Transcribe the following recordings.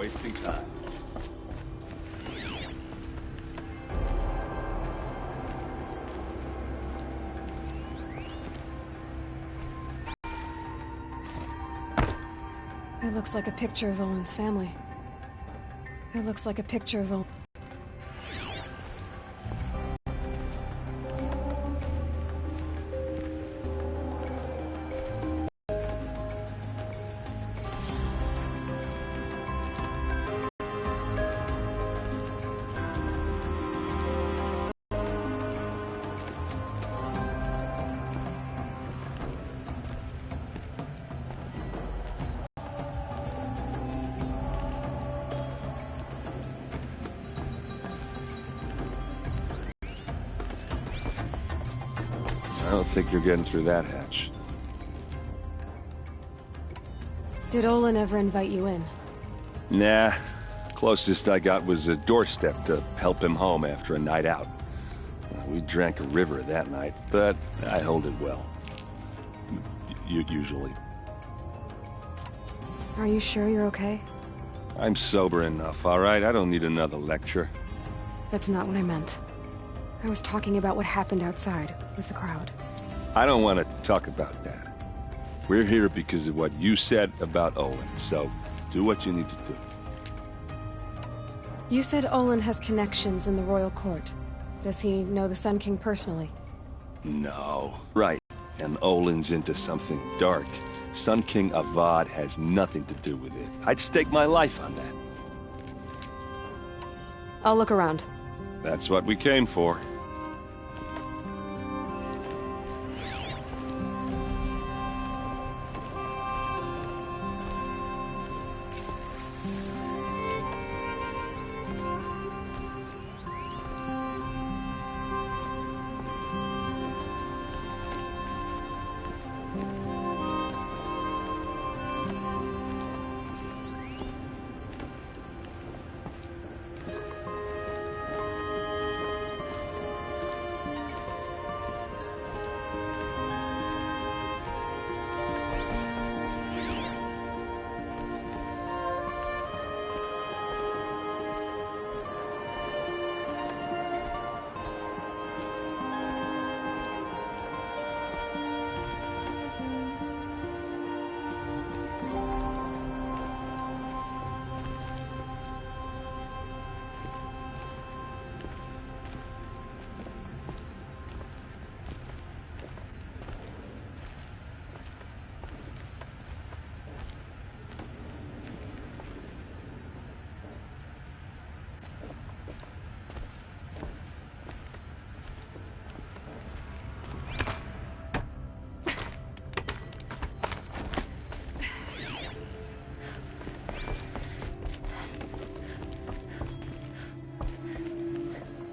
wasting time. It looks like a picture of Olin's family. It looks like a picture of Olin. I don't think you're getting through that hatch. Did Olin ever invite you in? Nah. Closest I got was a doorstep to help him home after a night out. We drank a river that night, but I hold it well. Usually. Are you sure you're okay? I'm sober enough, all right? I don't need another lecture. That's not what I meant. I was talking about what happened outside, with the crowd. I don't want to talk about that. We're here because of what you said about Olin, so do what you need to do. You said Olin has connections in the royal court. Does he know the Sun King personally? No. Right. And Olin's into something dark. Sun King Avad has nothing to do with it. I'd stake my life on that. I'll look around. That's what we came for.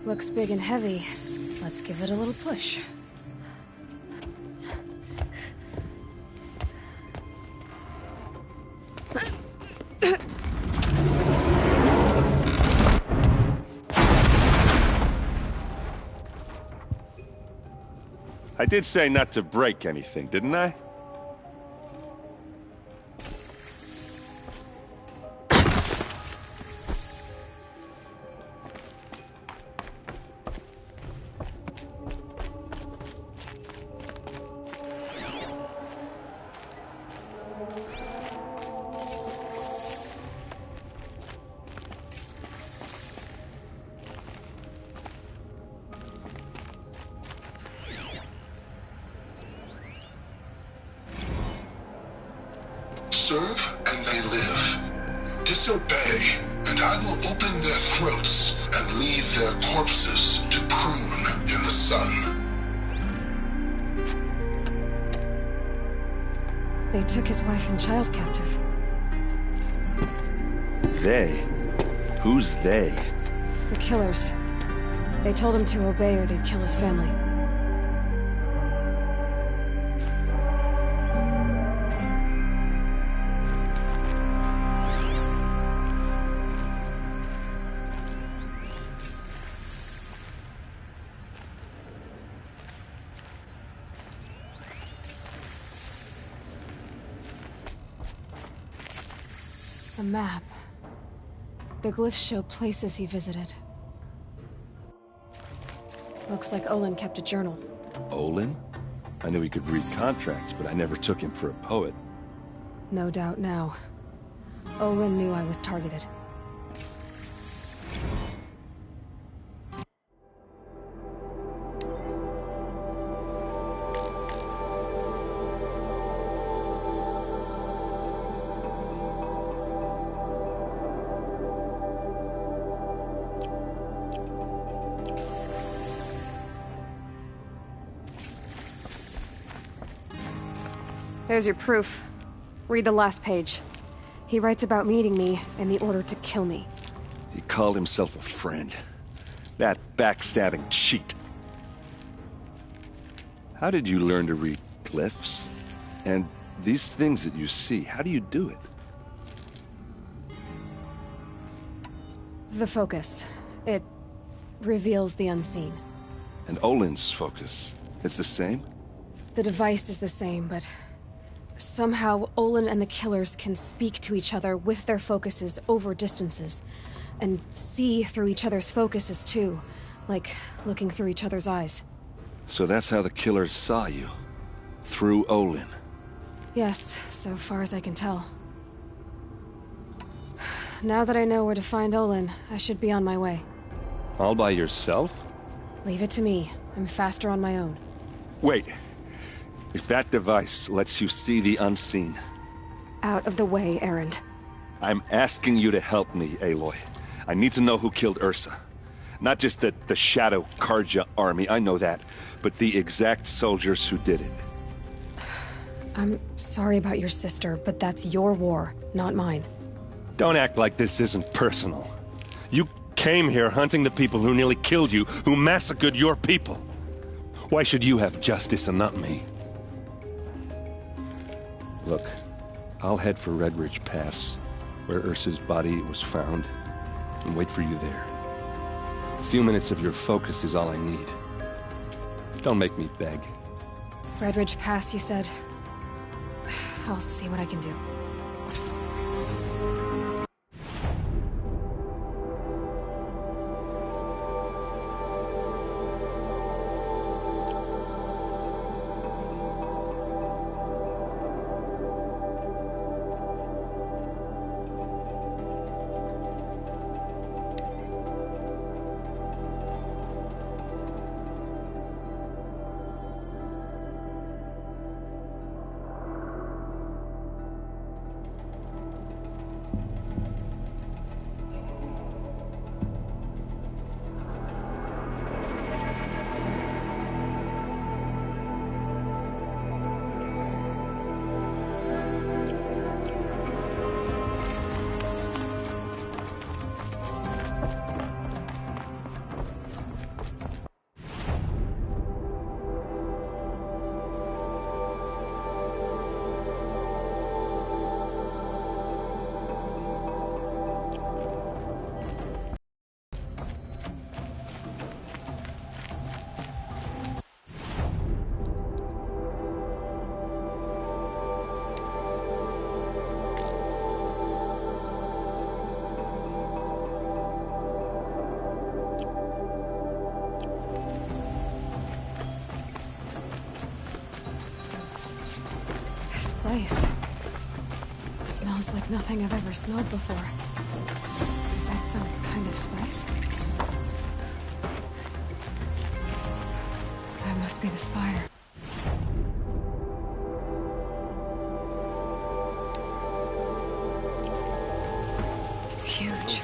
Looks big and heavy. Let's give it a little push. I did say not to break anything, didn't I? Serve and they live. Disobey, and I will open their throats and leave their corpses to prune in the sun. They took his wife and child captive. They? Who's they? The killers. They told him to obey or they'd kill his family. A map. The glyphs show places he visited. Looks like Olin kept a journal. Olin? I knew he could read contracts, but I never took him for a poet. No doubt now. Olin knew I was targeted. There's your proof. Read the last page. He writes about meeting me and the order to kill me. He called himself a friend. That backstabbing cheat. How did you learn to read glyphs? And these things that you see, how do you do it? The focus. It reveals the unseen. And Olin's focus, it's the same? The device is the same, but somehow Olin and the killers can speak to each other with their focuses over distances, and see through each other's focuses too, like looking through each other's eyes. So that's how the killers saw you? Through Olin? Yes, so far as I can tell. Now that I know where to find Olin, I should be on my way. All by yourself? Leave it to me. I'm faster on my own. Wait. If that device lets you see the unseen... Out of the way, Erend. I'm asking you to help me, Aloy. I need to know who killed Ursa. Not just the Shadow Karja army, I know that, but the exact soldiers who did it. I'm sorry about your sister, but that's your war, not mine. Don't act like this isn't personal. You came here hunting the people who nearly killed you, who massacred your people. Why should you have justice and not me? Look, I'll head for Red Ridge Pass, where Ursa's body was found, and wait for you there. A few minutes of your focus is all I need. Don't make me beg. Red Ridge Pass, you said? I'll see what I can do. Place. Smells like nothing I've ever smelled before. Is that some kind of spice? That must be the spire. It's huge.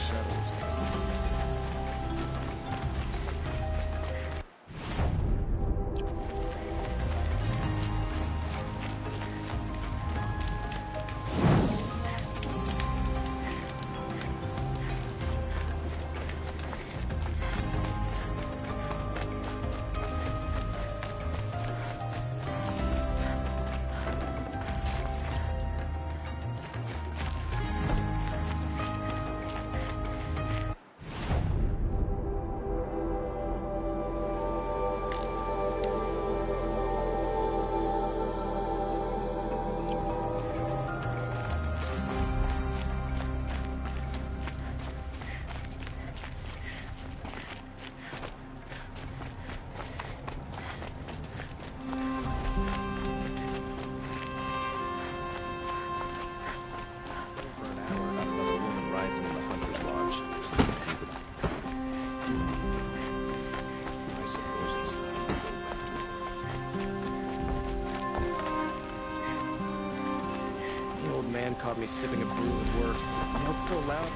caught me sipping a brew at work. It yelled so loud.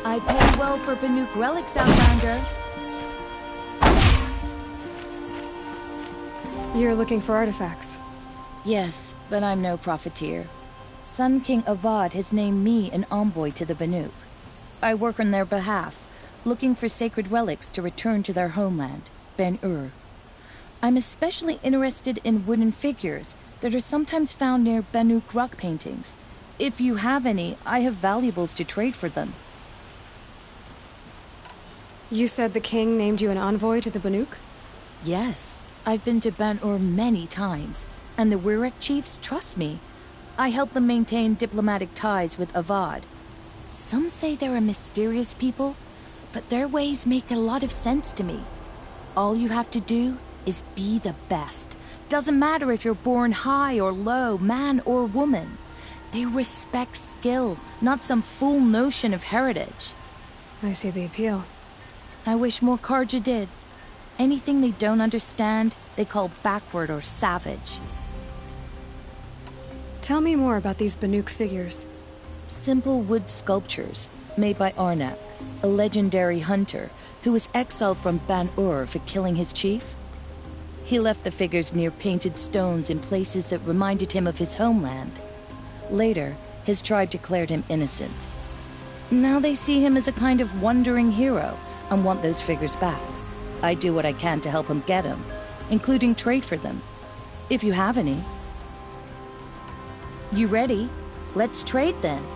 I pay well for Banuk relics, Outlander. You're looking for artifacts. Yes, but I'm no profiteer. Sun King Avad has named me an envoy to the Banuk. I work on their behalf, looking for sacred relics to return to their homeland, Ben-Ur. I'm especially interested in wooden figures that are sometimes found near Banuk rock paintings. If you have any, I have valuables to trade for them. You said the king named you an envoy to the Banuk? Yes, I've been to Ben-Ur many times, and the Wirek chiefs trust me. I help them maintain diplomatic ties with Avad. Some say they're a mysterious people, but their ways make a lot of sense to me. All you have to do is be the best. Doesn't matter if you're born high or low, man or woman. They respect skill, not some fool notion of heritage. I see the appeal. I wish more Karja did. Anything they don't understand, they call backward or savage. Tell me more about these Banuk figures. Simple wood sculptures, made by Arnak, a legendary hunter who was exiled from Ban-Ur for killing his chief. He left the figures near painted stones in places that reminded him of his homeland. Later, his tribe declared him innocent. Now they see him as a kind of wandering hero and want those figures back. I do what I can to help him get them, including trade for them, if you have any. You ready? Let's trade then.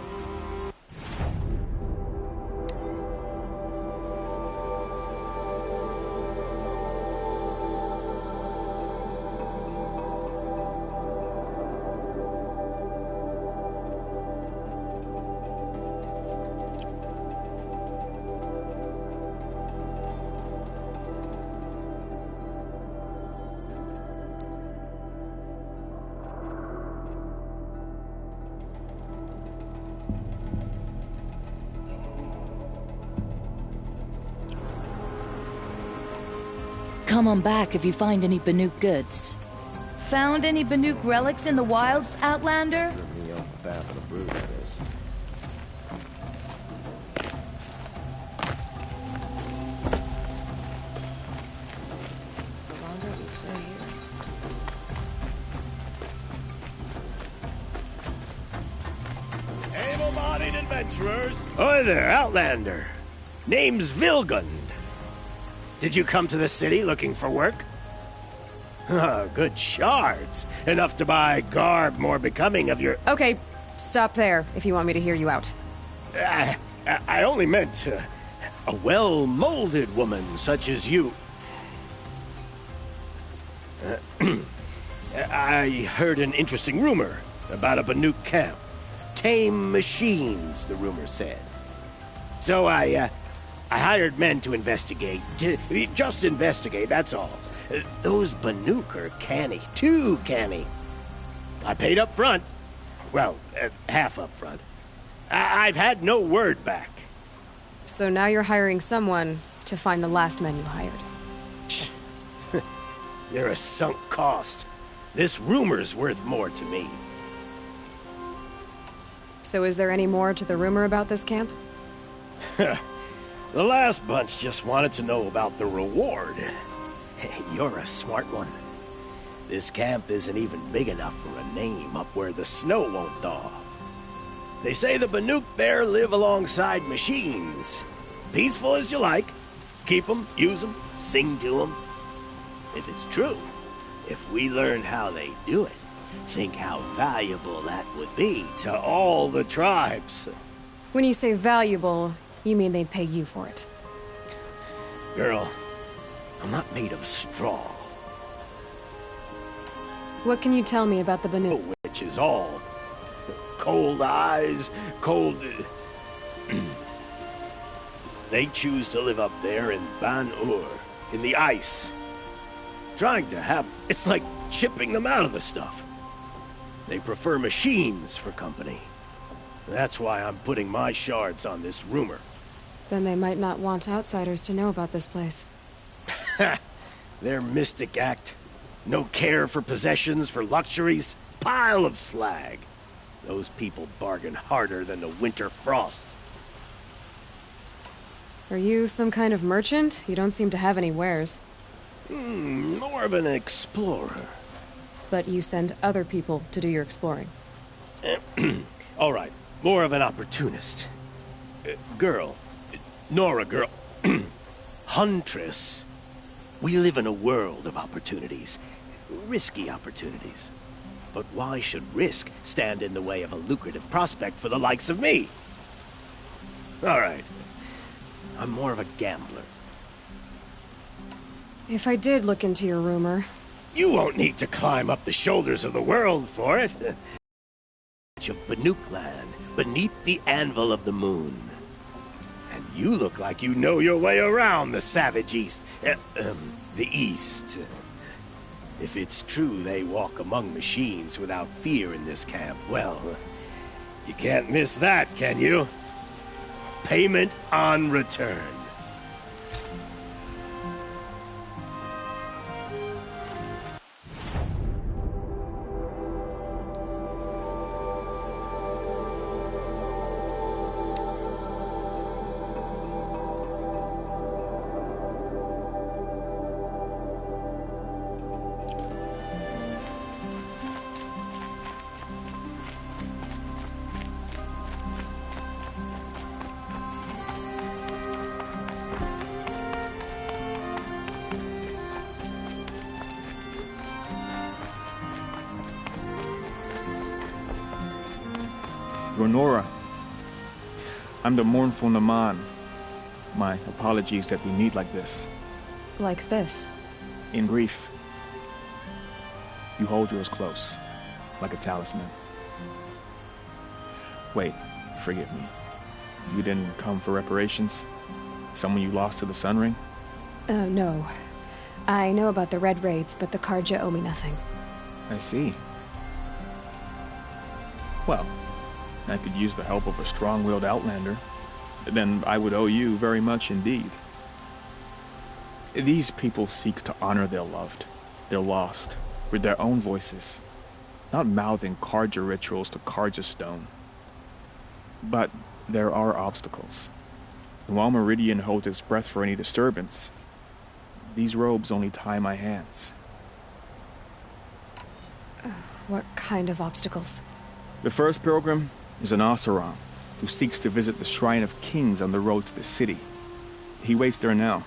Come on back if you find any Banuk goods. Found any Banuk relics in the wilds, Outlander? Me off the bath of the brew, that is. The longer we stay here. Able-bodied adventurers. Hi there, Outlander. Name's Vilgund. Did you come to the city looking for work? Good shards. Enough to buy garb more becoming of your... Okay, stop there if you want me to hear you out. I only meant a well-molded woman such as you. I heard an interesting rumor about a Banuk camp. Tame machines, the rumor said. So I hired men to investigate. Just investigate, that's all. Those Banuk are canny. Too canny. I paid up front. Well, half up front. I've had no word back. So now you're hiring someone to find the last men you hired. They're a sunk cost. This rumor's worth more to me. So is there any more to the rumor about this camp? The last bunch just wanted to know about the reward. You're a smart one. This camp isn't even big enough for a name up where the snow won't thaw. They say the Banuk there live alongside machines. Peaceful as you like. Keep them, use them, sing to them. If it's true, if we learned how they do it, think how valuable that would be to all the tribes. When you say valuable, You mean they'd pay you for it? Girl, I'm not made of straw. What can you tell me about the Banuk? Which is all. Cold eyes, cold... They choose to live up there in Ban-Ur, in the ice. Trying to have... It's like chipping them out of the stuff. They prefer machines for company. That's why I'm putting my shards on this rumor. Then they might not want outsiders to know about this place. Their mystic act. No care for possessions, for luxuries. Pile of slag. Those people bargain harder than the winter frost. Are you some kind of merchant? You don't seem to have any wares. More of an explorer. But you send other people to do your exploring. All right, more of an opportunist. Girl. Nora, girl. Huntress. We live in a world of opportunities. Risky opportunities. But why should risk stand in the way of a lucrative prospect for the likes of me? All right. I'm more of a gambler. If I did look into your rumor... You won't need to climb up the shoulders of the world for it. Of Banuk land, beneath the anvil of the moon. And you look like you know your way around the savage east. The east. If it's true they walk among machines without fear in this camp, well, you can't miss that, can you? Payment on return. Nora. I'm the mournful Naman. My apologies that we meet like this. Like this? In grief. You hold yours close, like a talisman. Wait, forgive me. You didn't come for reparations? Someone you lost to the Sun Ring? No. I know about the Red Raids, but the Karja owe me nothing. I see. Well, I could use the help of a strong-willed outlander. Then I would owe you very much indeed. These people seek to honor their loved, their lost, with their own voices, not mouthing Karja rituals to Karja stone. But there are obstacles. And while Meridian holds its breath for any disturbance, these robes only tie my hands. What kind of obstacles? The first pilgrim is an Oseram who seeks to visit the Shrine of Kings on the road to the city. He waits there now,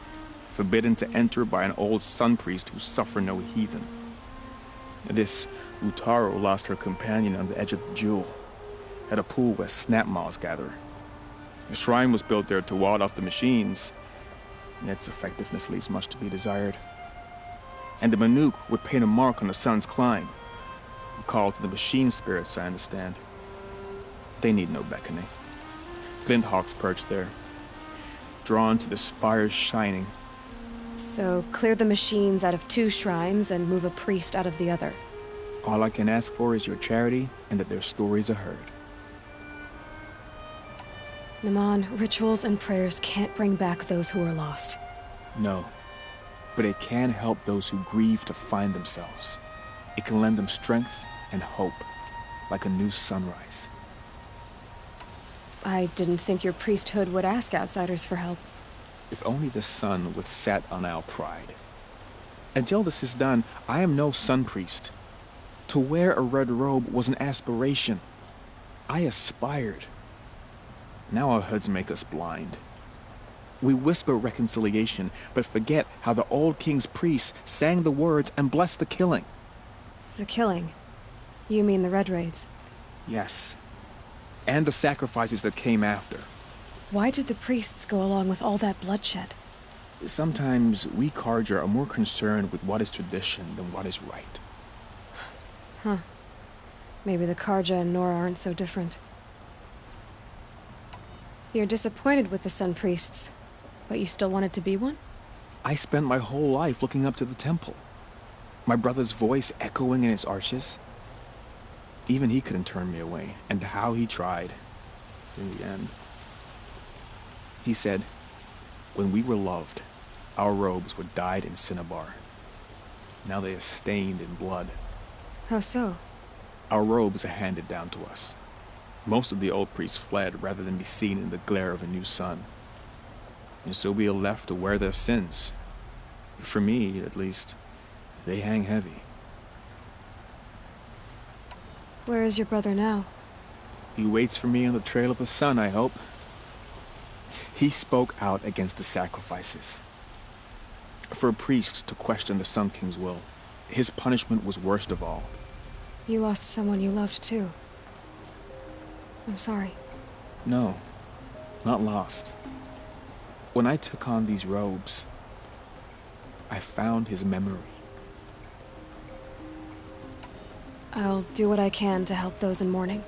forbidden to enter by an old sun priest who suffer no heathen. This Utaru lost her companion on the edge of the jewel, at a pool where snap moths gather. The shrine was built there to ward off the machines, and its effectiveness leaves much to be desired. And the Banuk would paint a mark on the sun's climb, a call to the machine spirits, I understand. They need no beckoning. Glint hawks perch there, drawn to the spires shining. So, clear the machines out of 2 shrines and move a priest out of the other. All I can ask for is your charity and that their stories are heard. Naman, rituals and prayers can't bring back those who are lost. No, but it can help those who grieve to find themselves. It can lend them strength and hope, like a new sunrise. I didn't think your priesthood would ask outsiders for help. If only the sun would set on our pride. Until this is done, I am no sun priest. To wear a red robe was an aspiration. I aspired. Now our hoods make us blind. We whisper reconciliation, but forget how the old king's priests sang the words and blessed the killing. The killing? You mean the Red Raids? Yes. And the sacrifices that came after. Why did the priests go along with all that bloodshed? Sometimes we Karja are more concerned with what is tradition than what is right. Huh. Maybe the Karja and Nora aren't so different. You're disappointed with the Sun Priests, but you still wanted to be one? I spent my whole life looking up to the temple. My brother's voice echoing in its arches. Even he couldn't turn me away, and how he tried. In the end. He said, when we were loved, our robes were dyed in cinnabar. Now they are stained in blood. How so? Our robes are handed down to us. Most of the old priests fled rather than be seen in the glare of a new sun. And so we are left to wear their sins. For me, at least, they hang heavy. Where is your brother now? He waits for me on the trail of the sun, I hope. He spoke out against the sacrifices. For a priest to question the Sun King's will, his punishment was worst of all. You lost someone you loved too. I'm sorry. No, not lost. When I took on these robes, I found his memory. I'll do what I can to help those in mourning.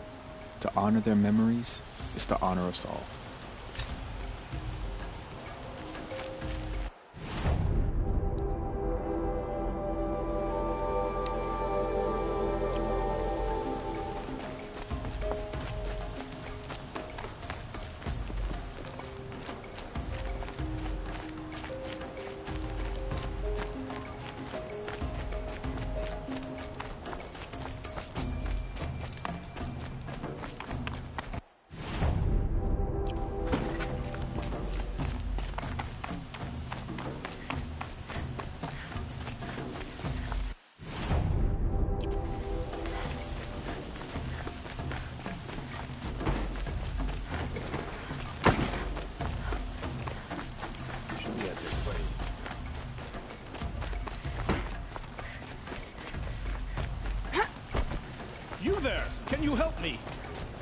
To honor their memories is to honor us all. You there! Can you help me?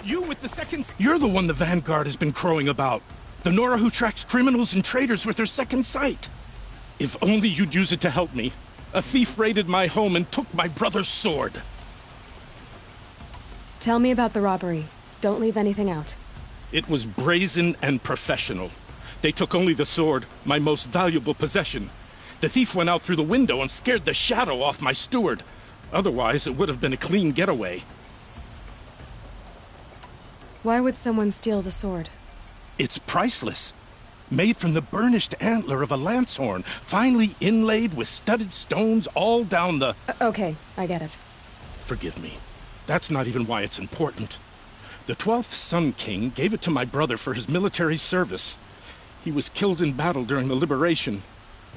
You with the second... You're the one the Vanguard has been crowing about. The Nora who tracks criminals and traitors with her second sight. If only you'd use it to help me. A thief raided my home and took my brother's sword. Tell me about the robbery. Don't leave anything out. It was brazen and professional. They took only the sword, my most valuable possession. The thief went out through the window and scared the shadow off my steward. Otherwise, it would have been a clean getaway. Why would someone steal the sword? It's priceless. Made from the burnished antler of a lancehorn, finely inlaid with studded stones all down the... Okay, I get it. Forgive me. That's not even why it's important. The 12th Sun King gave it to my brother for his military service. He was killed in battle during the liberation.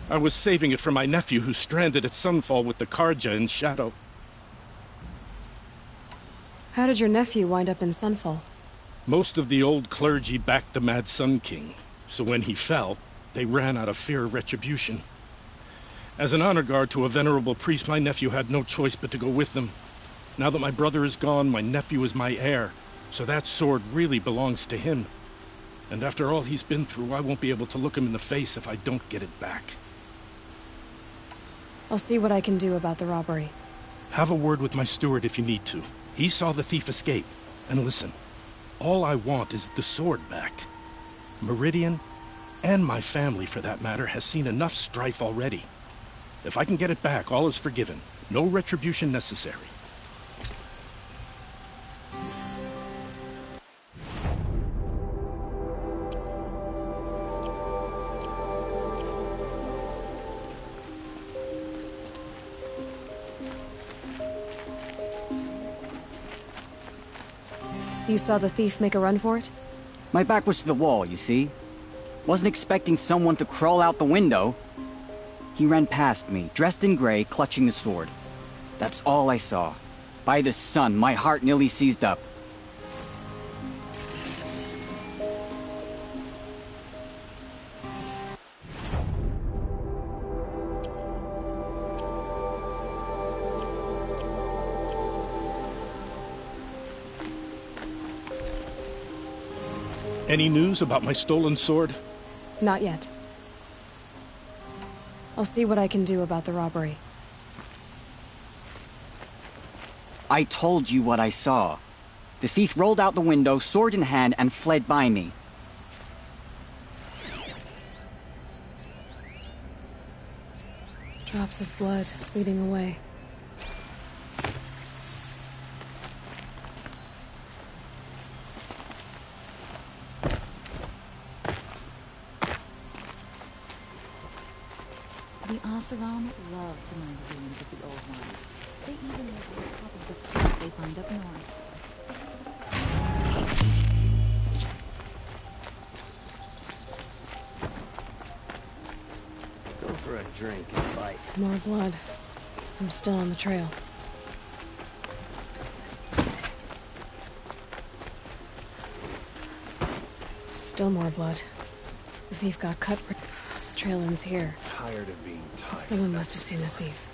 I was saving it for my nephew who's stranded at Sunfall with the Karja in Shadow. How did your nephew wind up in Sunfall? Most of the old clergy backed the Mad Sun King, so when he fell, they ran out of fear of retribution. As an honor guard to a venerable priest, my nephew had no choice but to go with them. Now that my brother is gone, my nephew is my heir, so that sword really belongs to him. And after all he's been through, I won't be able to look him in the face if I don't get it back. I'll see what I can do about the robbery. Have a word with my steward if you need to. He saw the thief escape. And listen, all I want is the sword back. Meridian, and my family for that matter, has seen enough strife already. If I can get it back, all is forgiven. No retribution necessary. You saw the thief make a run for it? My back was to the wall, you see? Wasn't expecting someone to crawl out the window. He ran past me, dressed in gray, clutching the sword. That's all I saw. By the sun, my heart nearly seized up. Any news about my stolen sword? Not yet. I'll see what I can do about the robbery. I told you what I saw. The thief rolled out the window, sword in hand, and fled by me. Drops of blood bleeding away. The Oseram love to mine the ruins of the old ones. They even live on top of the swamp they find up north. Go for a drink and a bite. More blood. I'm still on the trail. Still more blood. The thief got cut. Trail ends here. Tired of being tired. Someone must have seen the thief.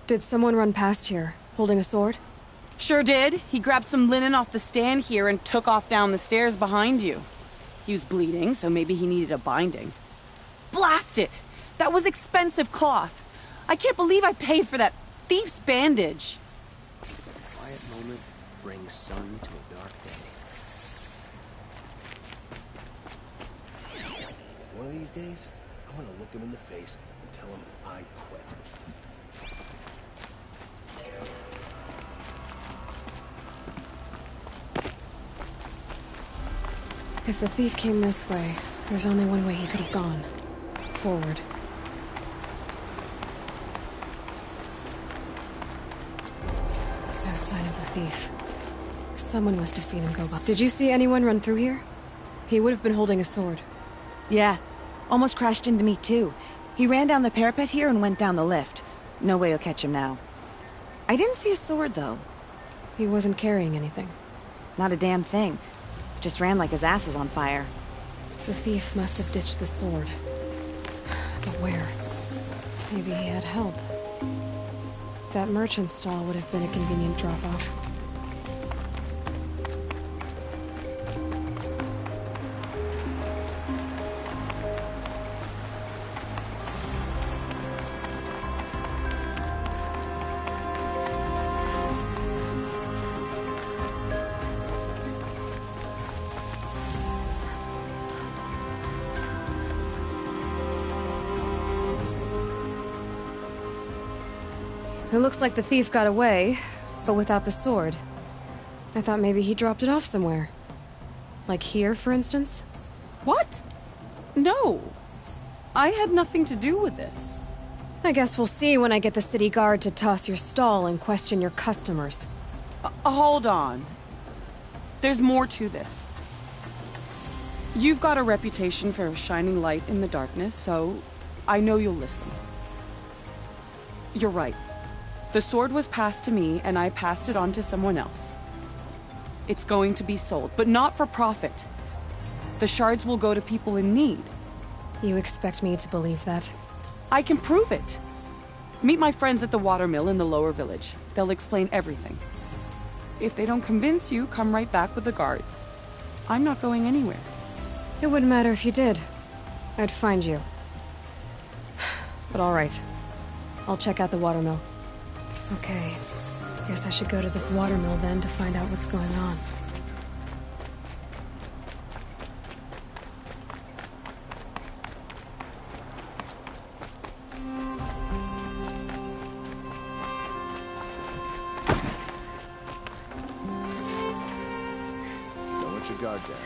Did someone run past here, holding a sword? Sure did. He grabbed some linen off the stand here and took off down the stairs behind you. He was bleeding, so maybe he needed a binding. Blast it! That was expensive cloth. I can't believe I paid for that thief's bandage. Quiet moment brings sun to a dark day. One of these days, I'm gonna look him in the face and tell him I quit. If the thief came this way, there's only one way he could have gone. Forward. No sign of the thief. Someone must have seen him go by. Did you see anyone run through here? He would have been holding a sword. Yeah. Almost crashed into me, too. He ran down the parapet here and went down the lift. No way you'll catch him now. I didn't see a sword, though. He wasn't carrying anything. Not a damn thing. Just ran like his ass was on fire. The thief must have ditched the sword. But where? Maybe he had help. That merchant stall would have been a convenient drop-off. It looks like the thief got away, but without the sword. I thought maybe he dropped it off somewhere. Like here, for instance? What? No. I had nothing to do with this. I guess we'll see when I get the city guard to toss your stall and question your customers. Hold on. There's more to this. You've got a reputation for shining light in the darkness, so I know you'll listen. You're right. The sword was passed to me, and I passed it on to someone else. It's going to be sold, but not for profit. The shards will go to people in need. You expect me to believe that? I can prove it. Meet my friends at the watermill in the lower village. They'll explain everything. If they don't convince you, come right back with the guards. I'm not going anywhere. It wouldn't matter if you did. I'd find you. But all right. I'll check out the watermill. Okay. Guess I should go to this watermill then to find out what's going on. Don't let your guard down.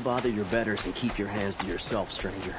bother your betters and keep your hands to yourself, stranger.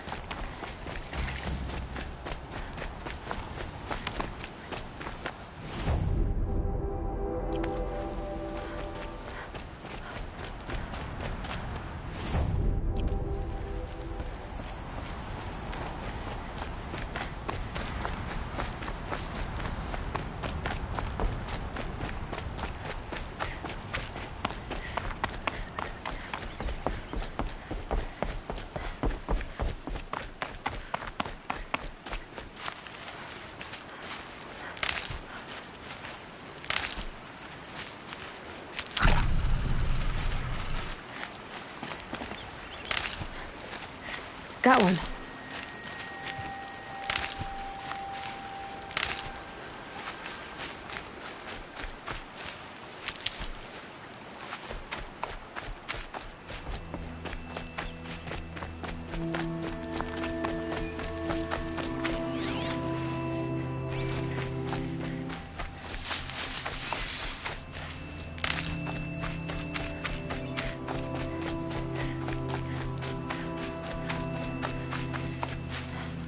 Got one.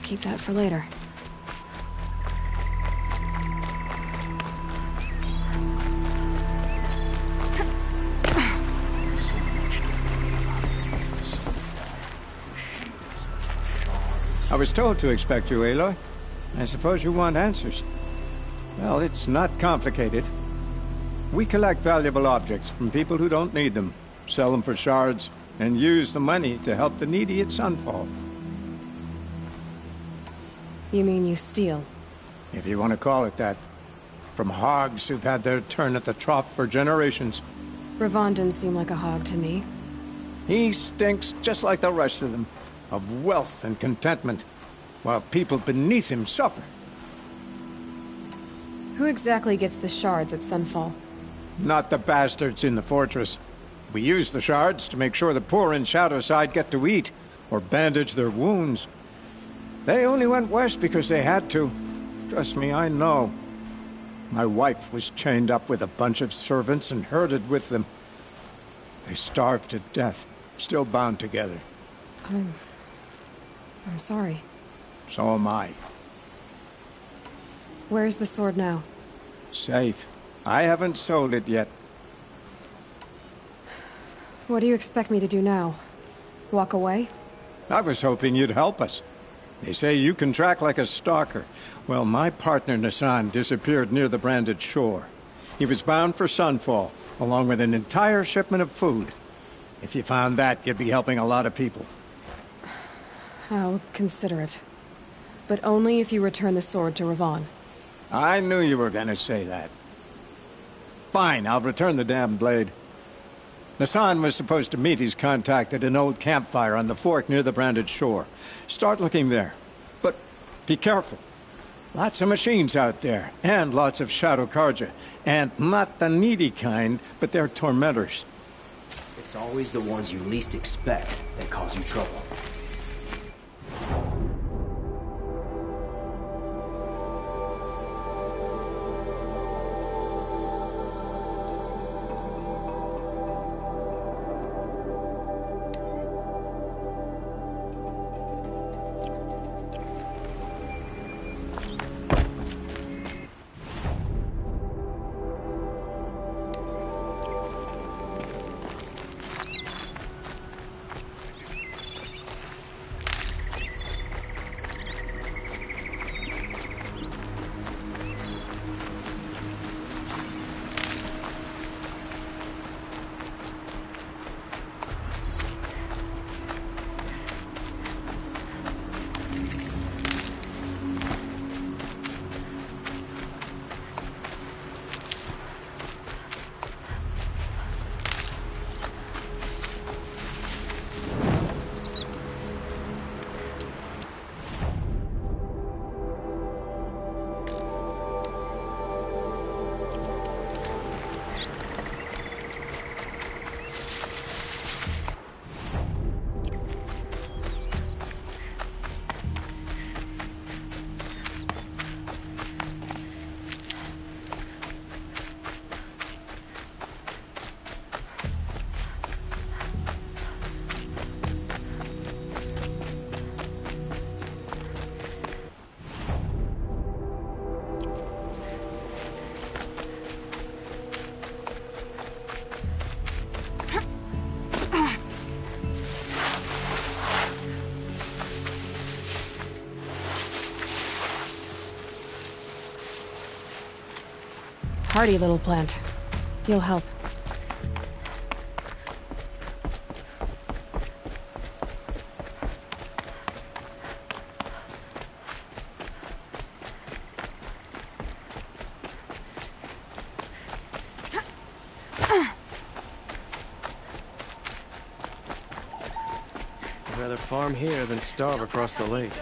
Keep that for later. I was told to expect you, Aloy. I suppose you want answers. Well, it's not complicated. We collect valuable objects from people who don't need them, sell them for shards, and use the money to help the needy at Sunfall. You mean you steal? If you want to call it that. From hogs who've had their turn at the trough for generations. Ravon didn't seem like a hog to me. He stinks just like the rest of them, of wealth and contentment, while people beneath him suffer. Who exactly gets the shards at Sunfall? Not the bastards in the fortress. We use the shards to make sure the poor in Shadowside get to eat, or bandage their wounds. They only went west because they had to. Trust me, I know. My wife was chained up with a bunch of servants and herded with them. They starved to death, still bound together. I'm sorry. So am I. Where's the sword now? Safe. I haven't sold it yet. What do you expect me to do now? Walk away? I was hoping you'd help us. They say you can track like a stalker. Well, my partner Nassan disappeared near the branded shore. He was bound for Sunfall, along with an entire shipment of food. If you found that, you'd be helping a lot of people. I'll consider it. But only if you return the sword to Ravon. I knew you were gonna say that. Fine, I'll return the damn blade. Nassan was supposed to meet his contact at an old campfire on the fork near the branded shore. Start looking there. But be careful. Lots of machines out there, and lots of Shadow Karja. And not the needy kind, but they're tormentors. It's always the ones you least expect that cause you trouble. Hardy little plant. You'll help. I'd rather farm here than starve across the lake.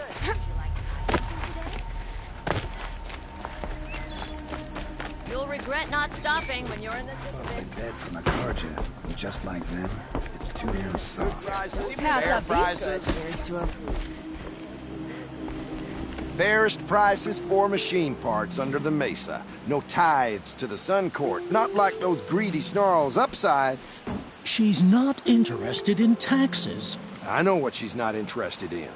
You'll regret not stopping when you're in the thick of it. Dead from a carja, just like them. It's too damn soft. Pass up these goods. Here's to a Fairest prices for machine parts under the mesa. No tithes to the Sun Court. Not like those greedy snarls upside. She's not interested in taxes. I know what she's not interested in.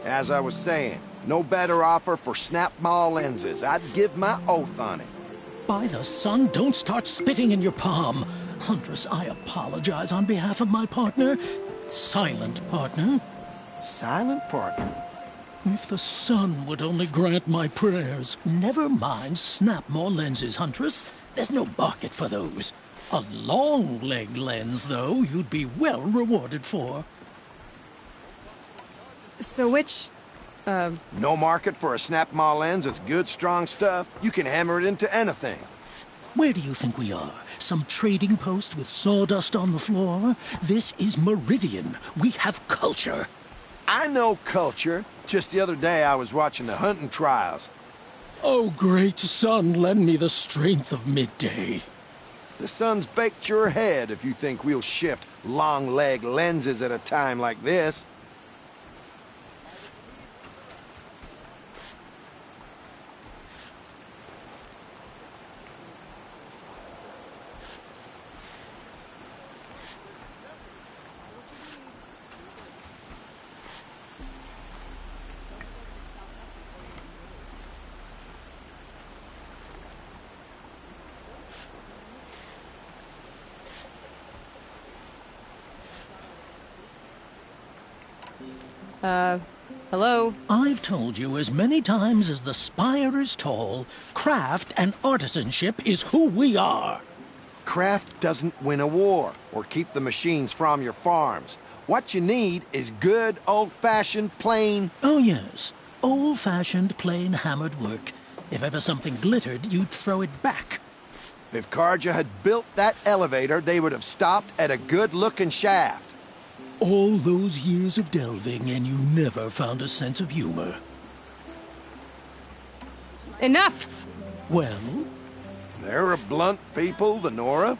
As I was saying, no better offer for snap maw lenses. I'd give my oath on it. By the sun, don't start spitting in your palm. Huntress, I apologize on behalf of my partner. Silent partner. Silent partner? If the sun would only grant my prayers. Never mind snap maw lenses, Huntress. There's no market for those. A long leg lens, though, you'd be well rewarded for. So which, No market for a snap maw lens. It's good, strong stuff. You can hammer it into anything. Where do you think we are? Some trading post with sawdust on the floor? This is Meridian. We have culture. I know culture. Just the other day I was watching the hunting trials. Oh, great sun, lend me the strength of midday. The sun's baked your head if you think we'll shift long leg lenses at a time like this. hello? I've told you as many times as the spire is tall, craft and artisanship is who we are. Craft doesn't win a war or keep the machines from your farms. What you need is good, old-fashioned, plain... Oh, yes. Old-fashioned, plain hammered work. If ever something glittered, you'd throw it back. If Carja had built that elevator, they would have stopped at a good-looking shaft. All those years of delving, and you never found a sense of humor. Enough! Well? They're a blunt people, the Nora.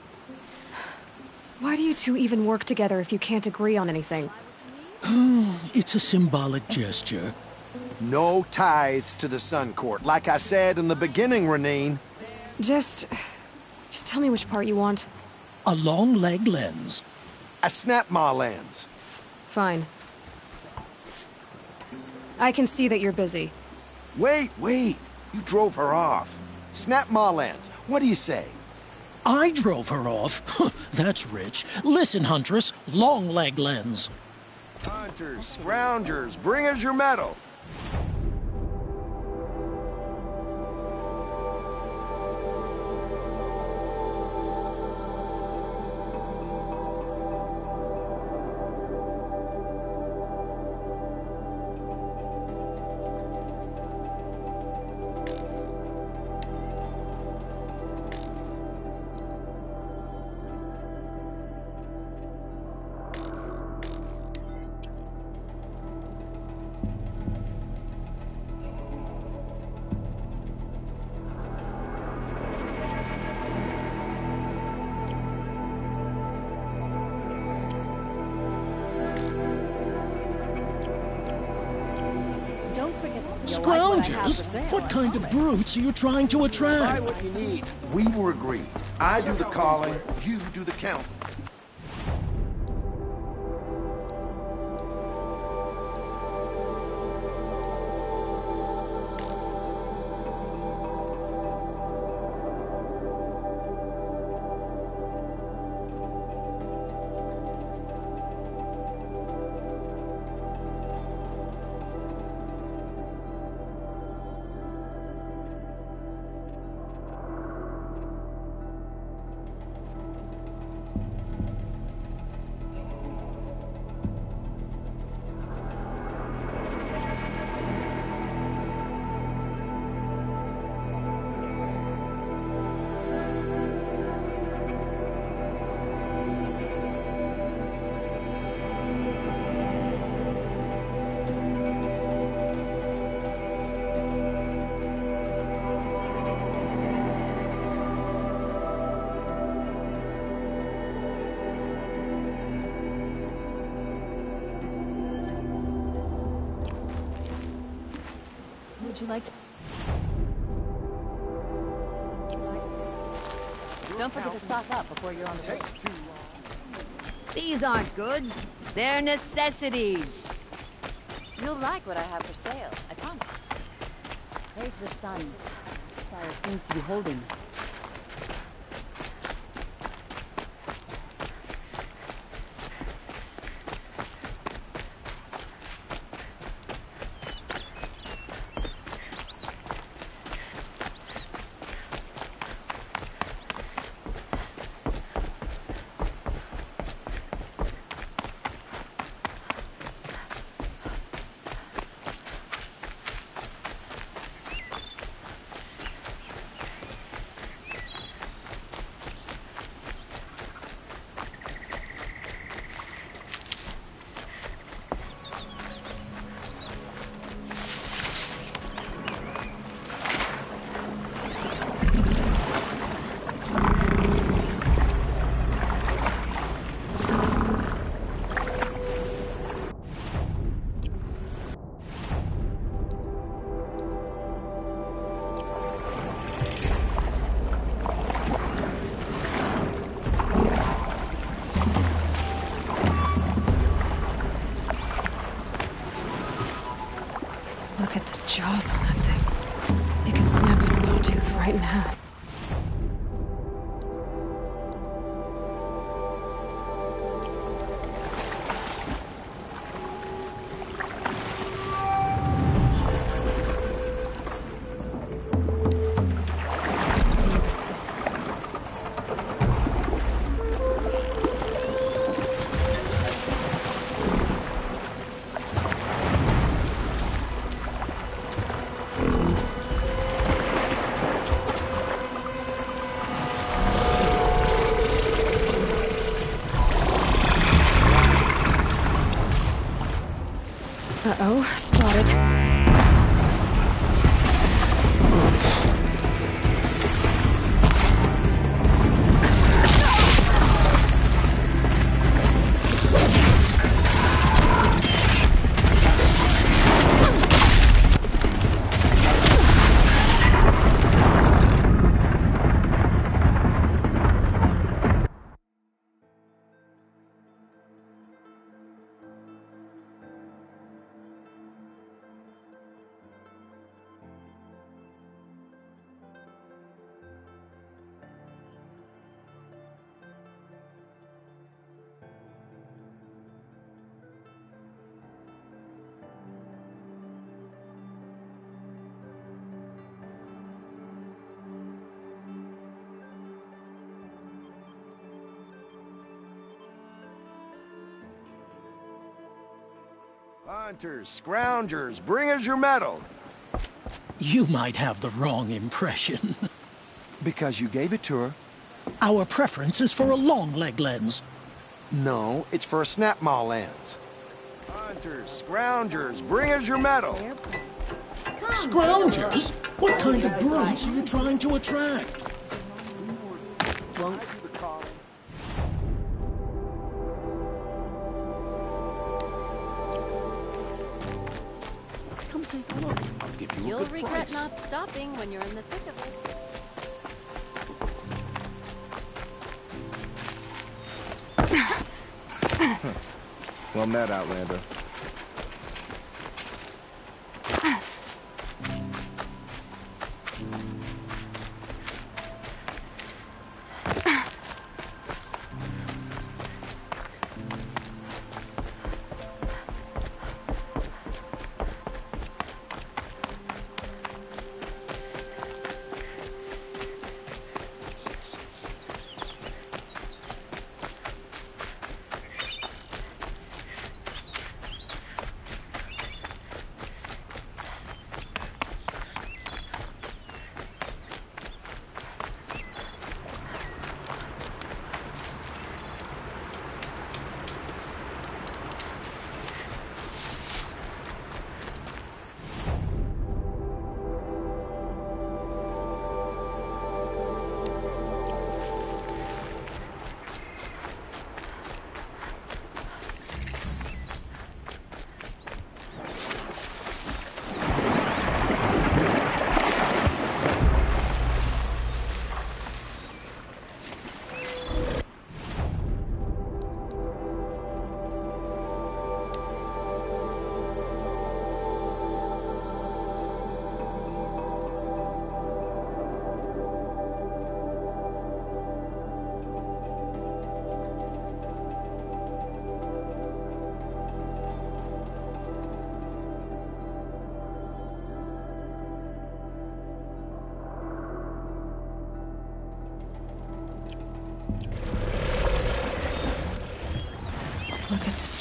Why do you two even work together if you can't agree on anything? It's a symbolic gesture. No tithes to the Sun Court. Like I said in the beginning, Renine. Just tell me which part you want. A long leg lens. A snap maw lens. Fine. I can see that you're busy. Wait. You drove her off. Snap maw lens. What do you say? I drove her off? That's rich. Listen, Huntress. Long leg lens. Hunters, scroungers, bring us your medal. Scroungers? What kind of brutes are you trying to attract? Buy what you need. We were agreed. I do the calling, you do the counting. you like to... Don't forget to stock up before you're on the road. These aren't goods. They're necessities. You'll like what I have for sale, I promise. There's the sun. Fire seems to be holding. Look at the jaws on that thing. It can snap a sawtooth right in half. Uh-oh, spotted. Hunters, scroungers, bring us your metal. You might have the wrong impression. Because you gave it to her. Our preference is for a long leg lens. No, it's for a snap maw lens. Hunters, scroungers, bring us your metal. Scroungers? What kind of brutes are you trying to attract? Come take a look. I'll give you a good price. You'll regret not stopping when you're in the thick of it. Well met, Outlander.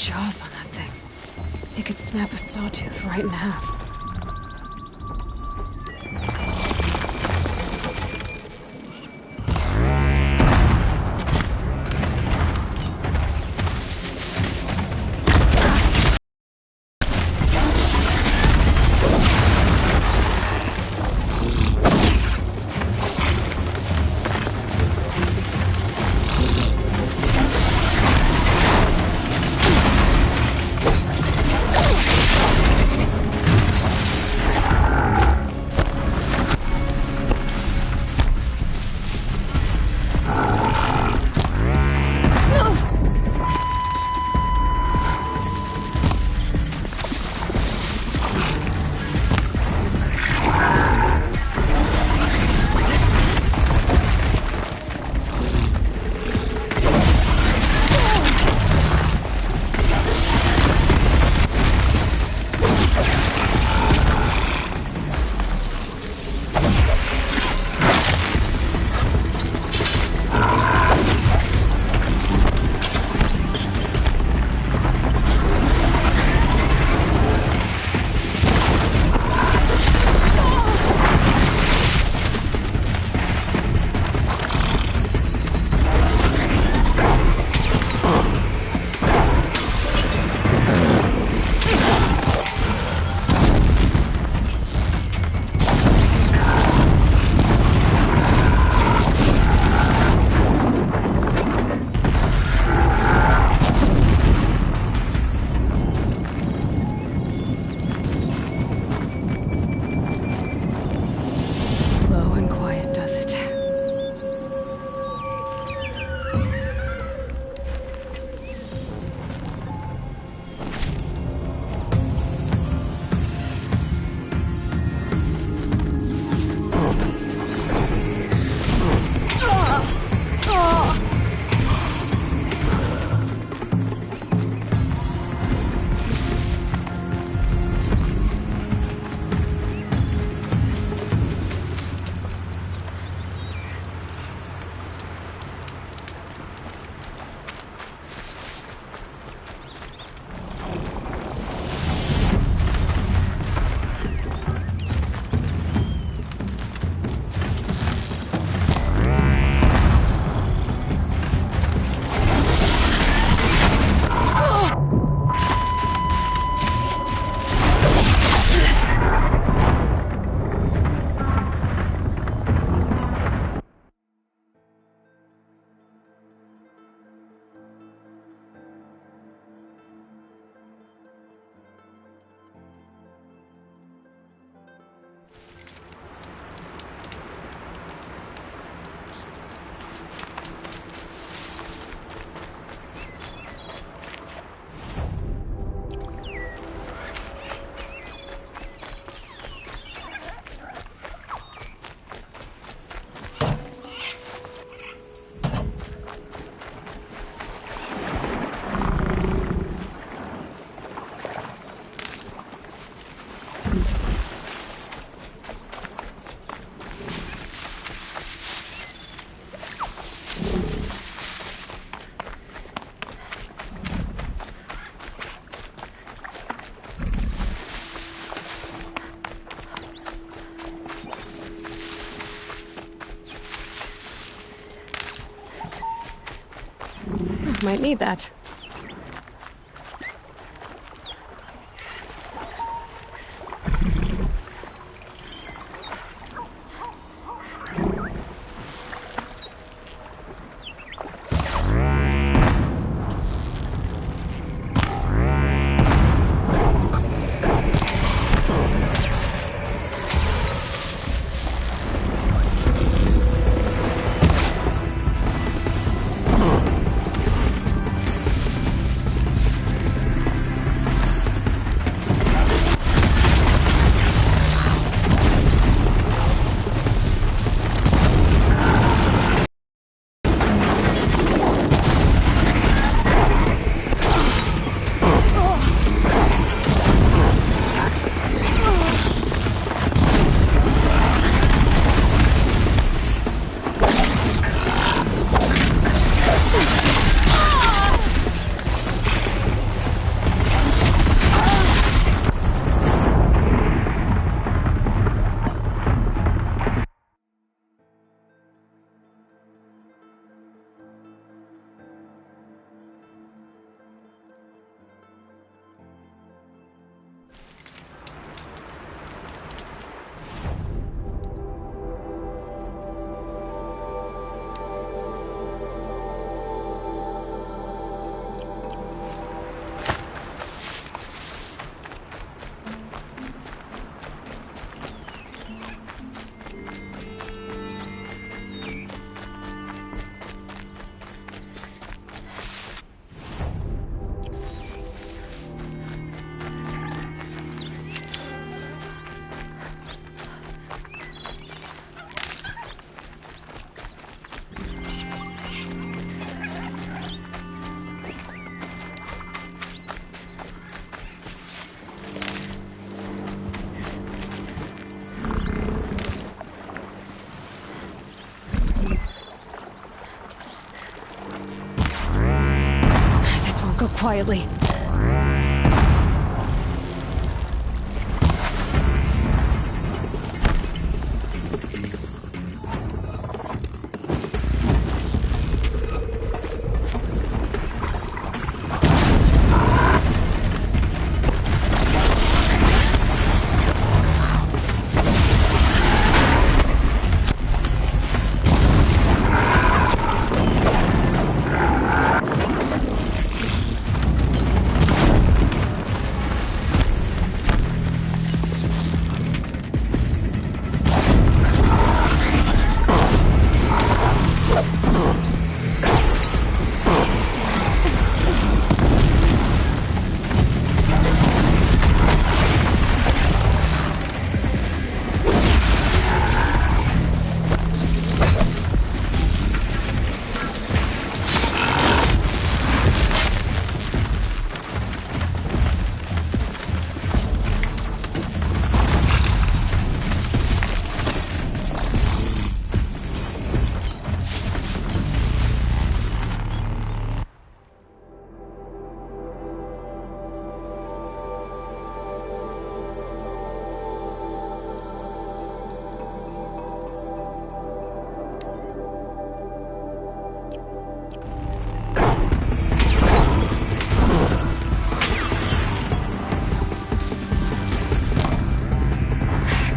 jaws on that thing. It could snap a sawtooth right in half. Might need that. quietly.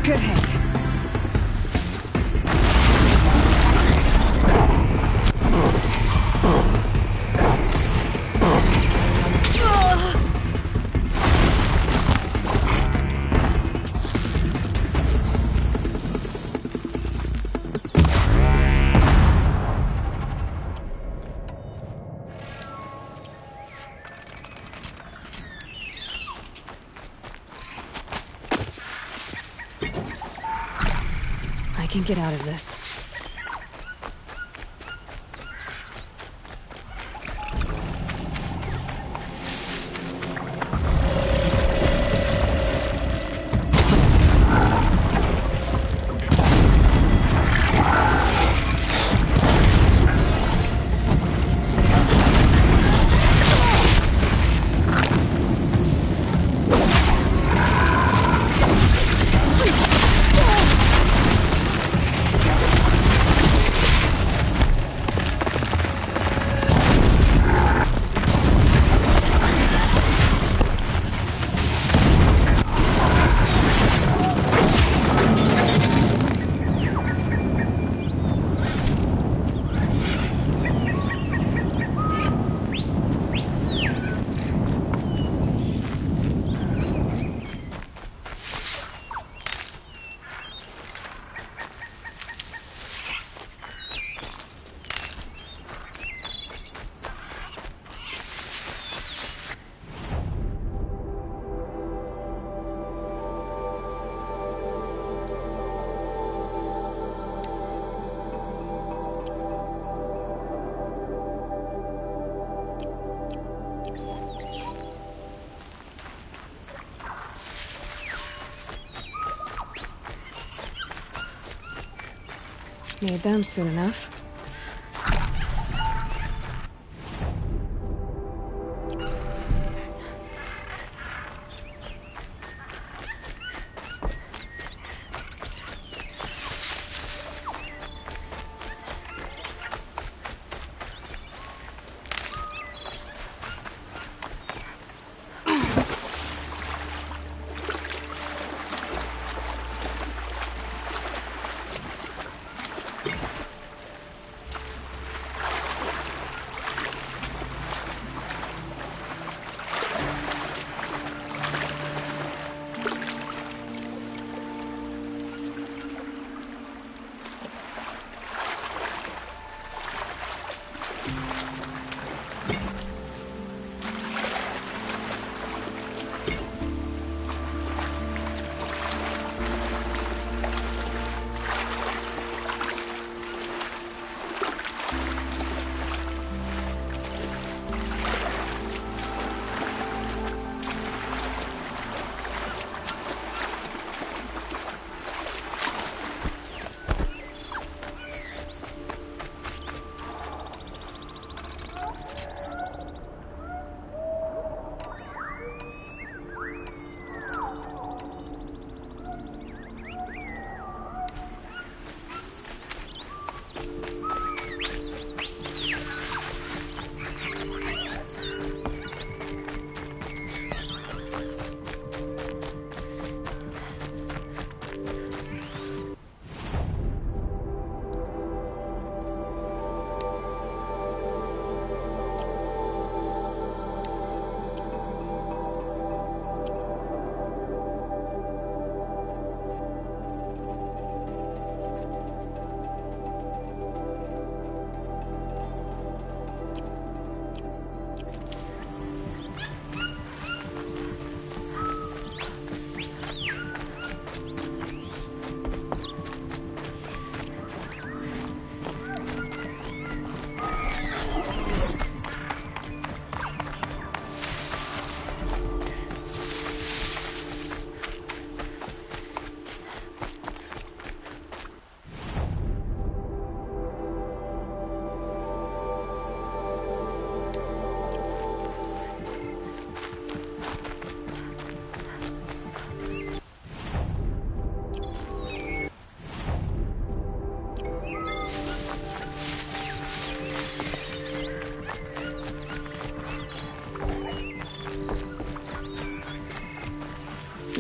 Good hit. I can get out of this. Need them soon enough.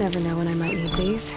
Never know when I might need these.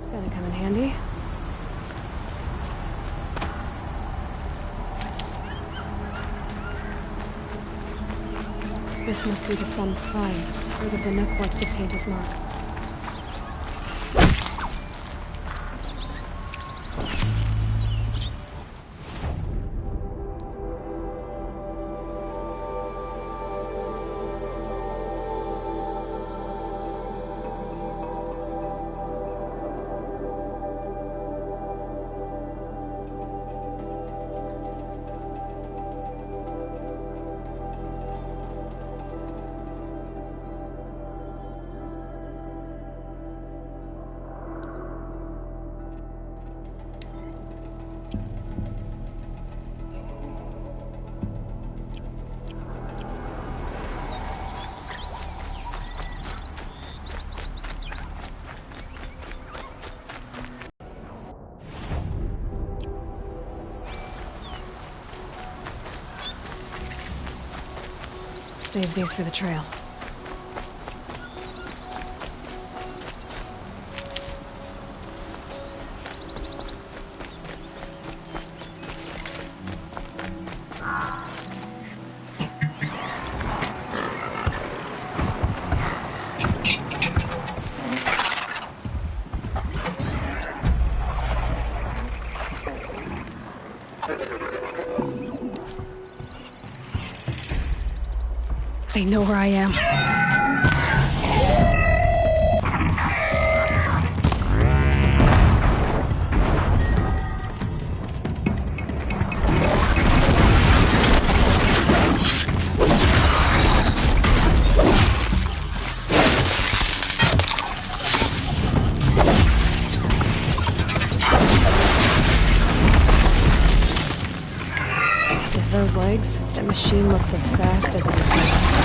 Gonna come in handy. This must be the sun's sign, or the Banuk wants to paint his mark. Save these for the trail. They know where I am. With those legs, that machine looks as fast as it is heavy.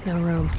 No room.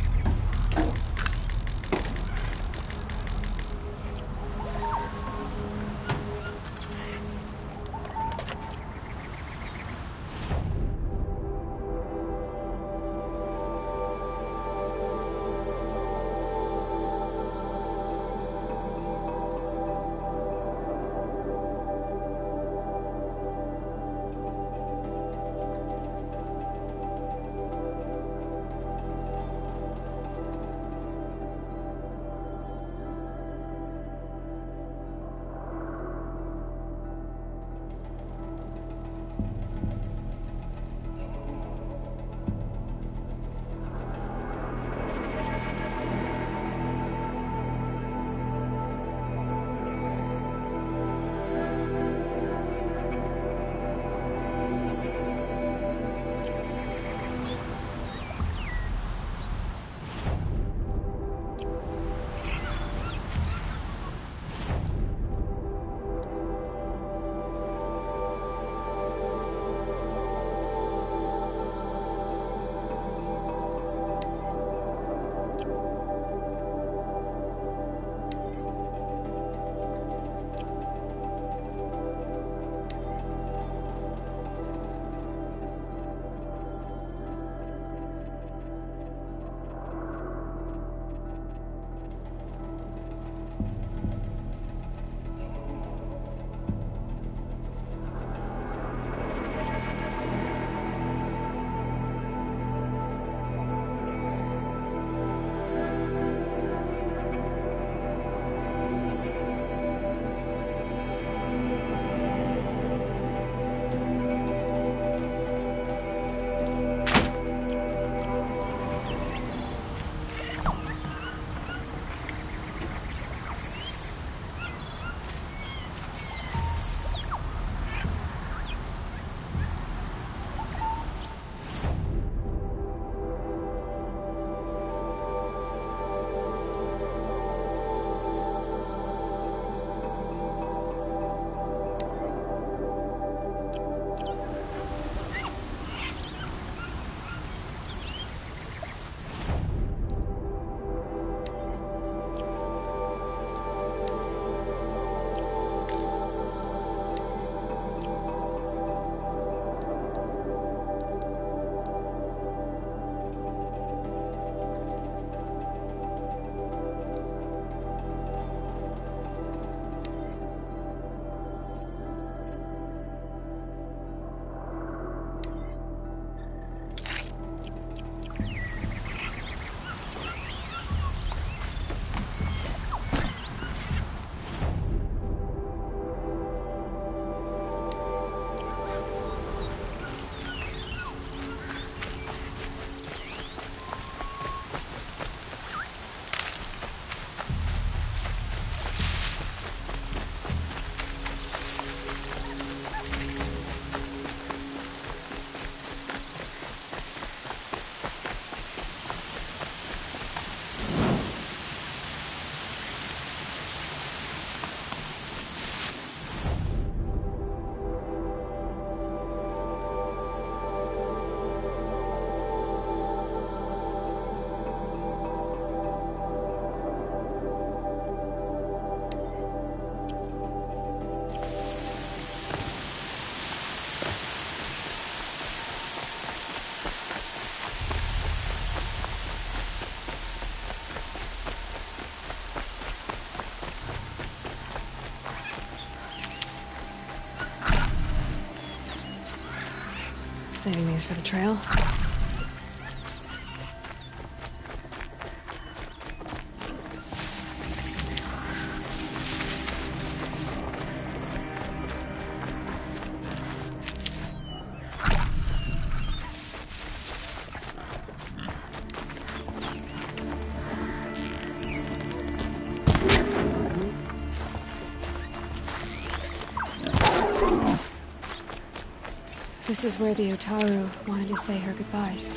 Saving these for the trail. This is where the Otaru wanted to say her goodbyes.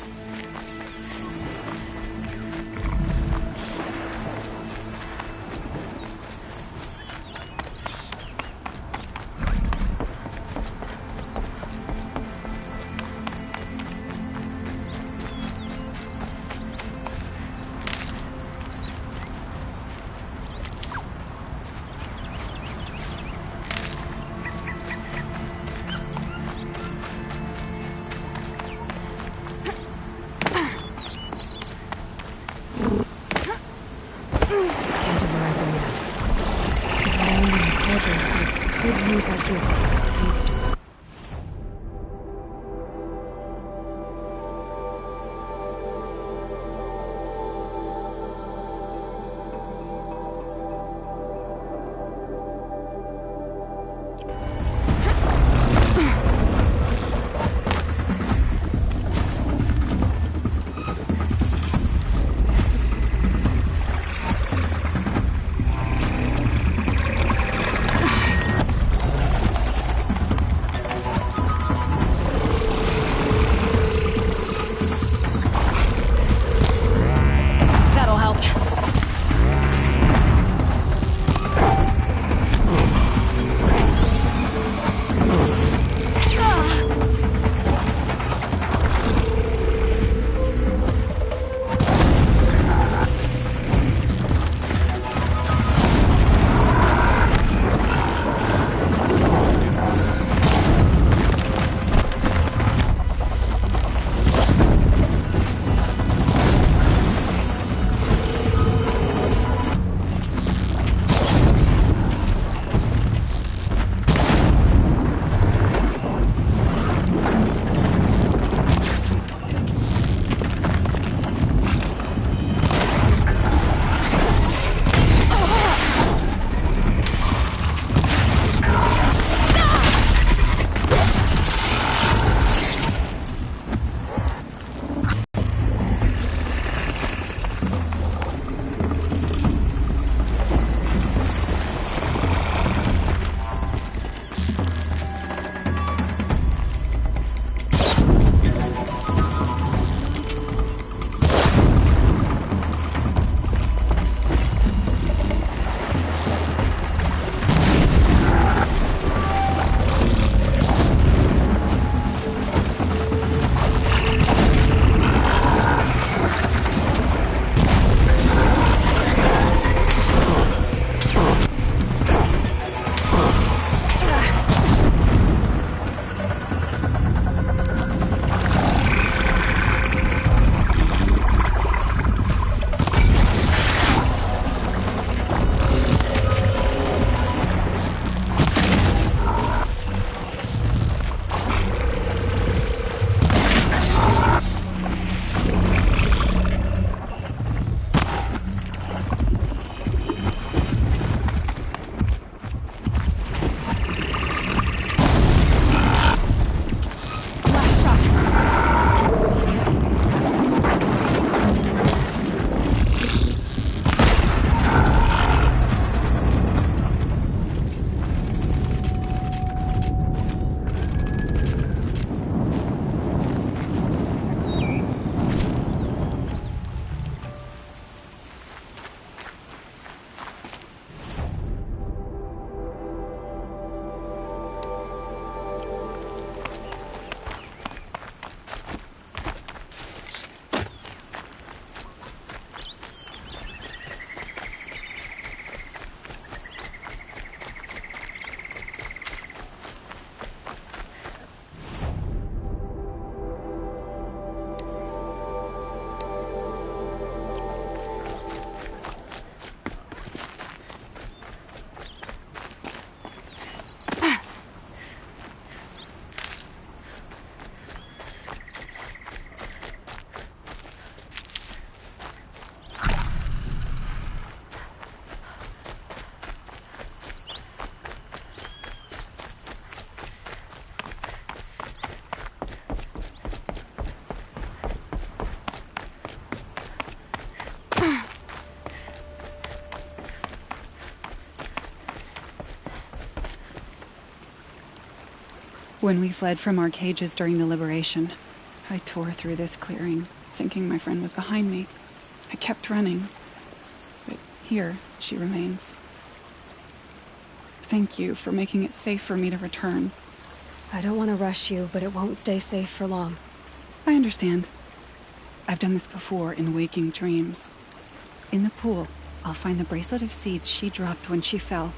When we fled from our cages during the liberation, I tore through this clearing, thinking my friend was behind me. I kept running, but here she remains. Thank you for making it safe for me to return. I don't want to rush you, but it won't stay safe for long. I understand. I've done this before in waking dreams. In the pool, I'll find the bracelet of seeds she dropped when she fell.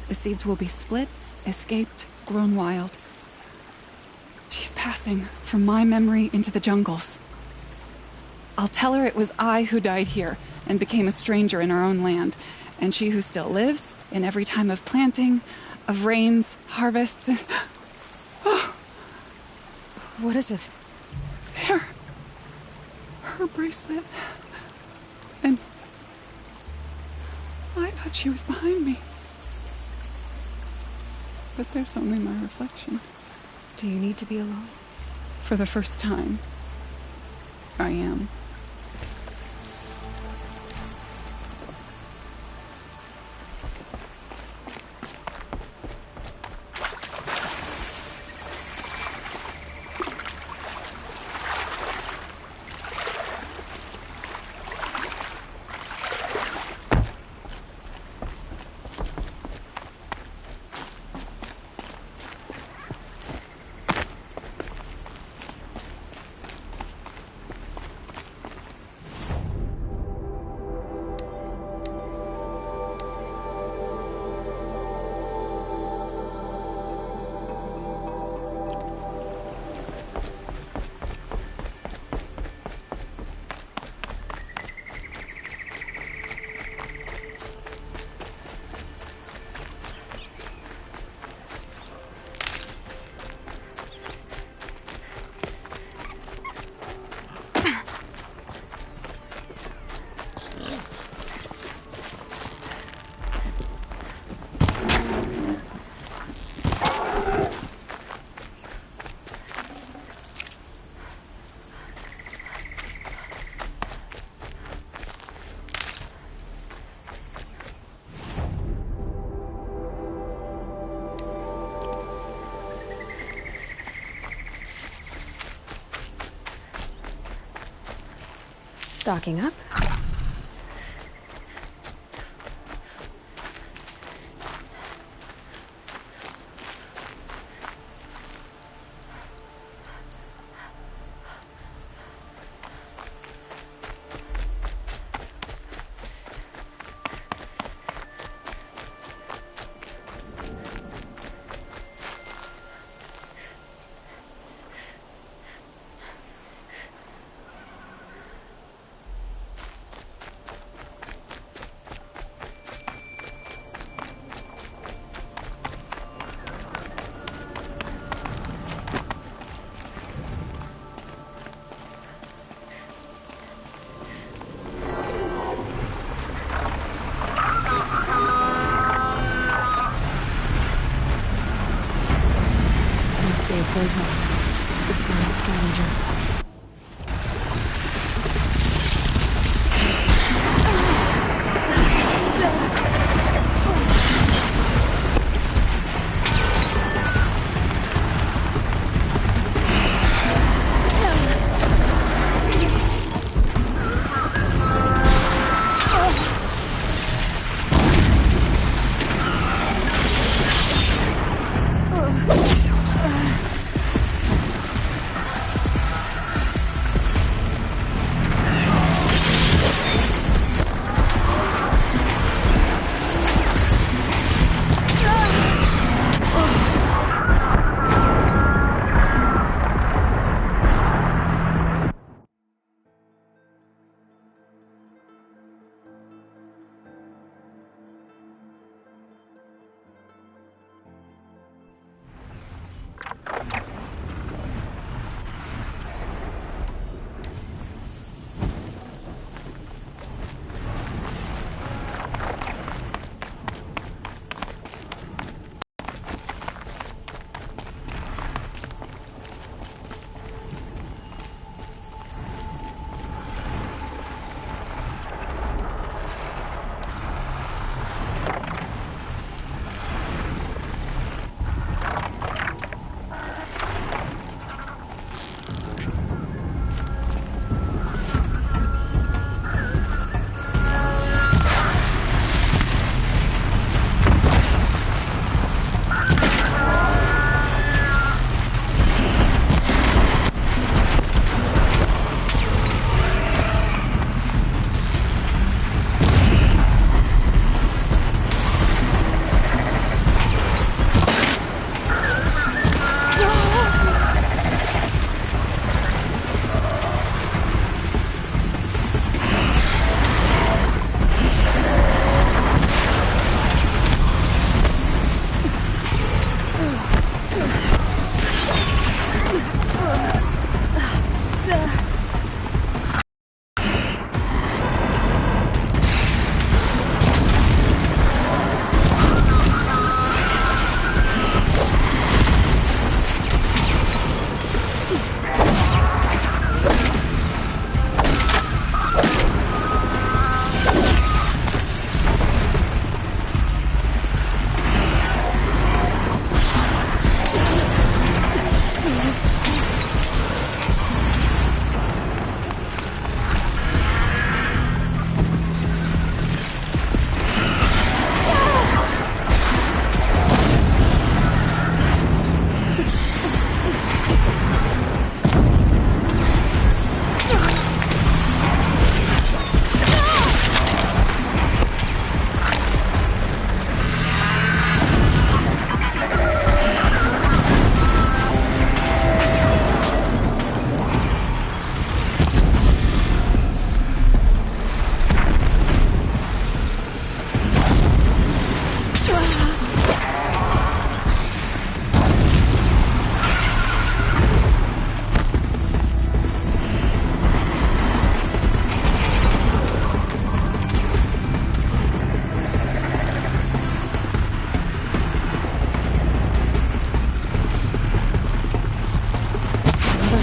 The seeds will be split, escaped, grown wild. She's passing from my memory into the jungles. I'll tell her it was I who died here and became a stranger in our own land, and she who still lives in every time of planting, of rains, harvests, and... Oh. What is it? There. Her bracelet. And... I thought she was behind me. But there's only my reflection. Do you need to be alone? For the first time, I am. Stocking up. Portal. The flying scavenger.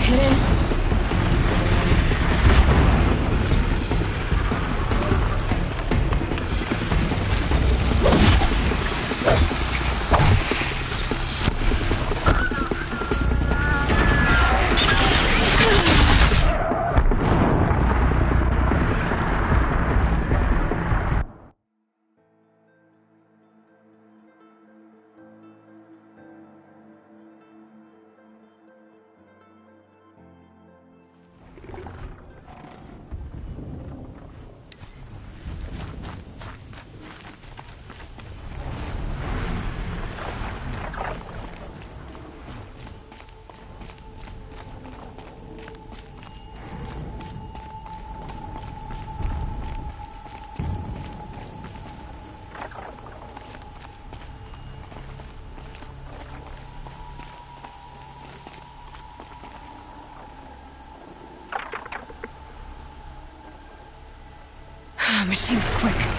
hidden. Machine's quick.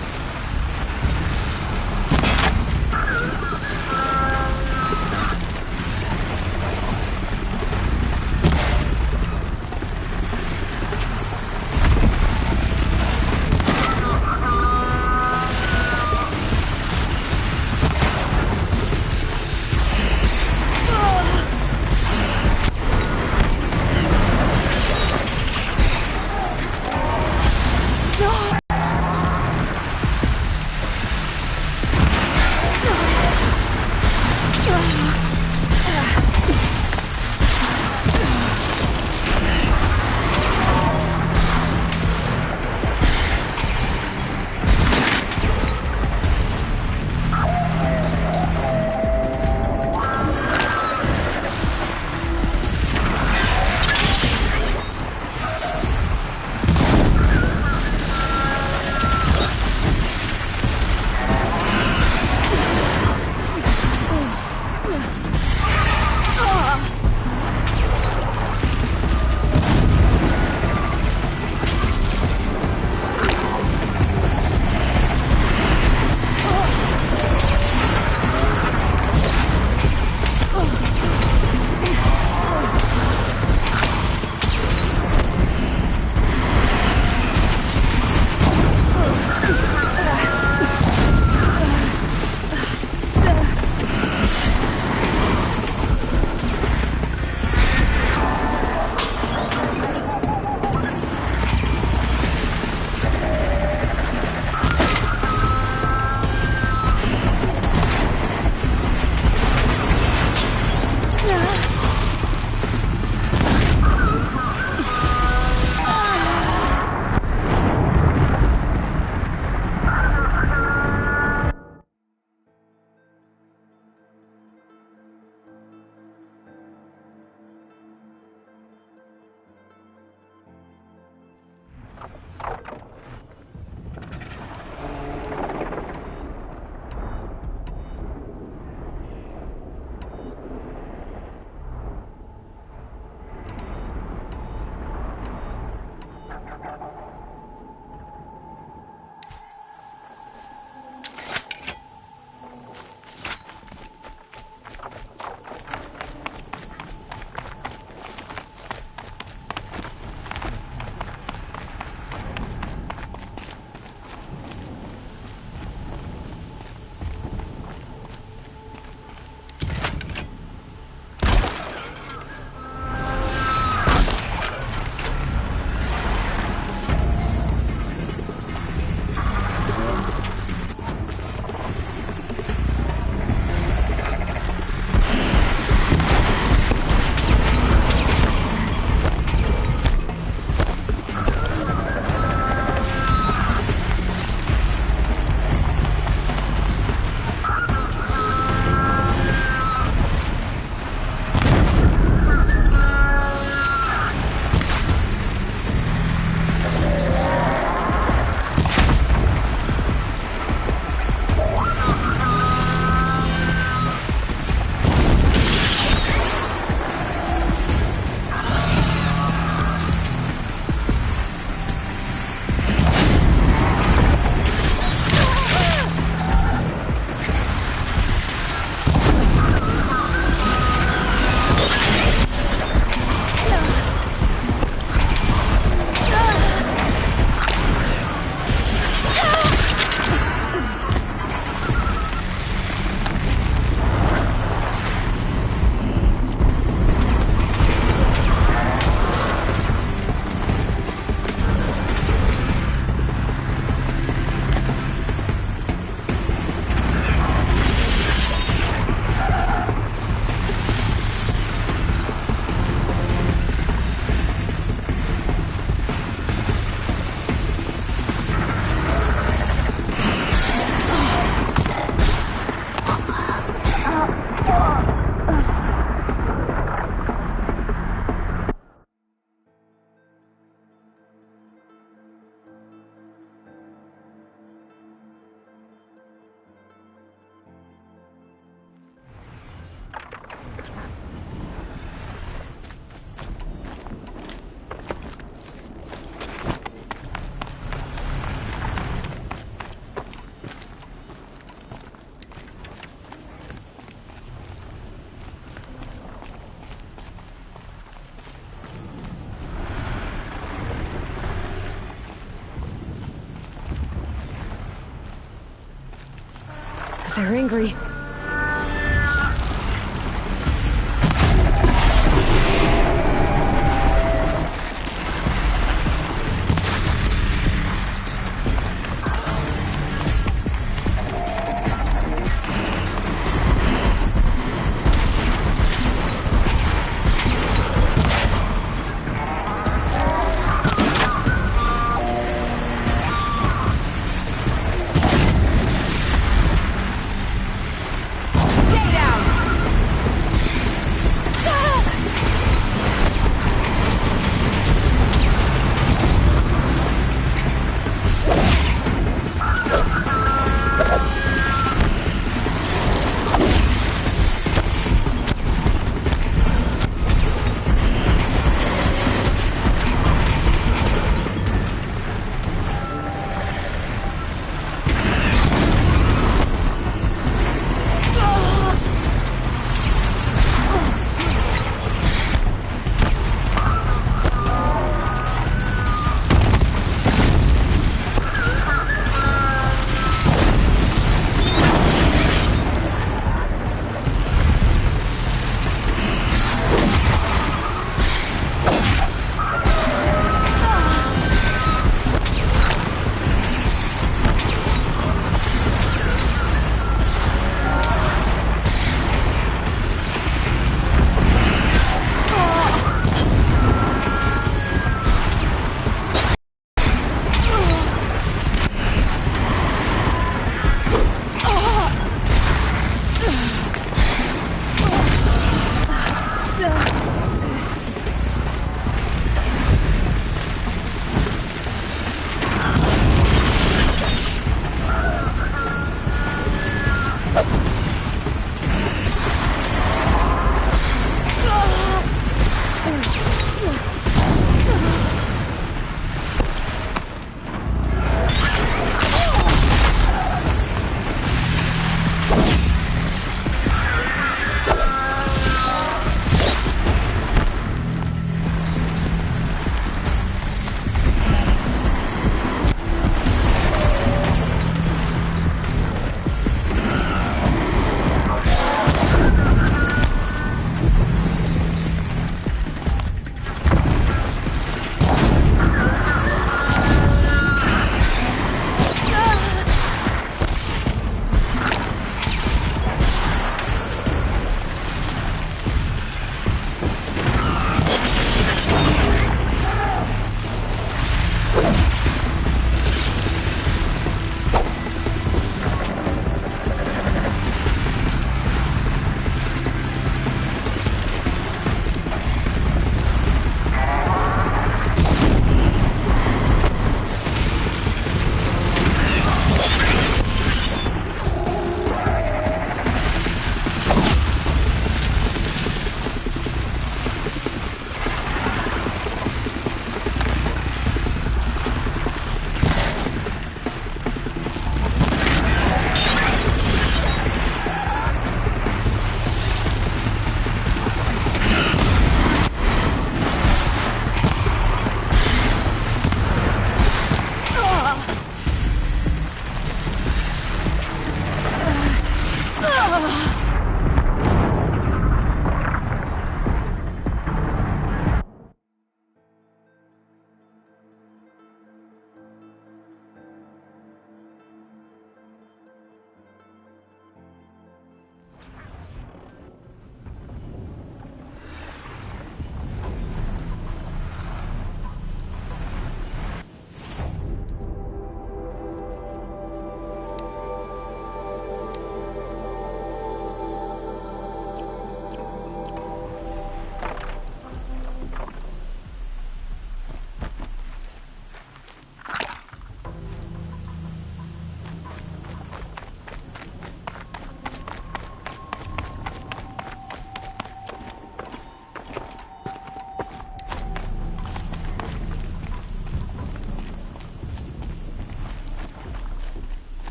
They're angry.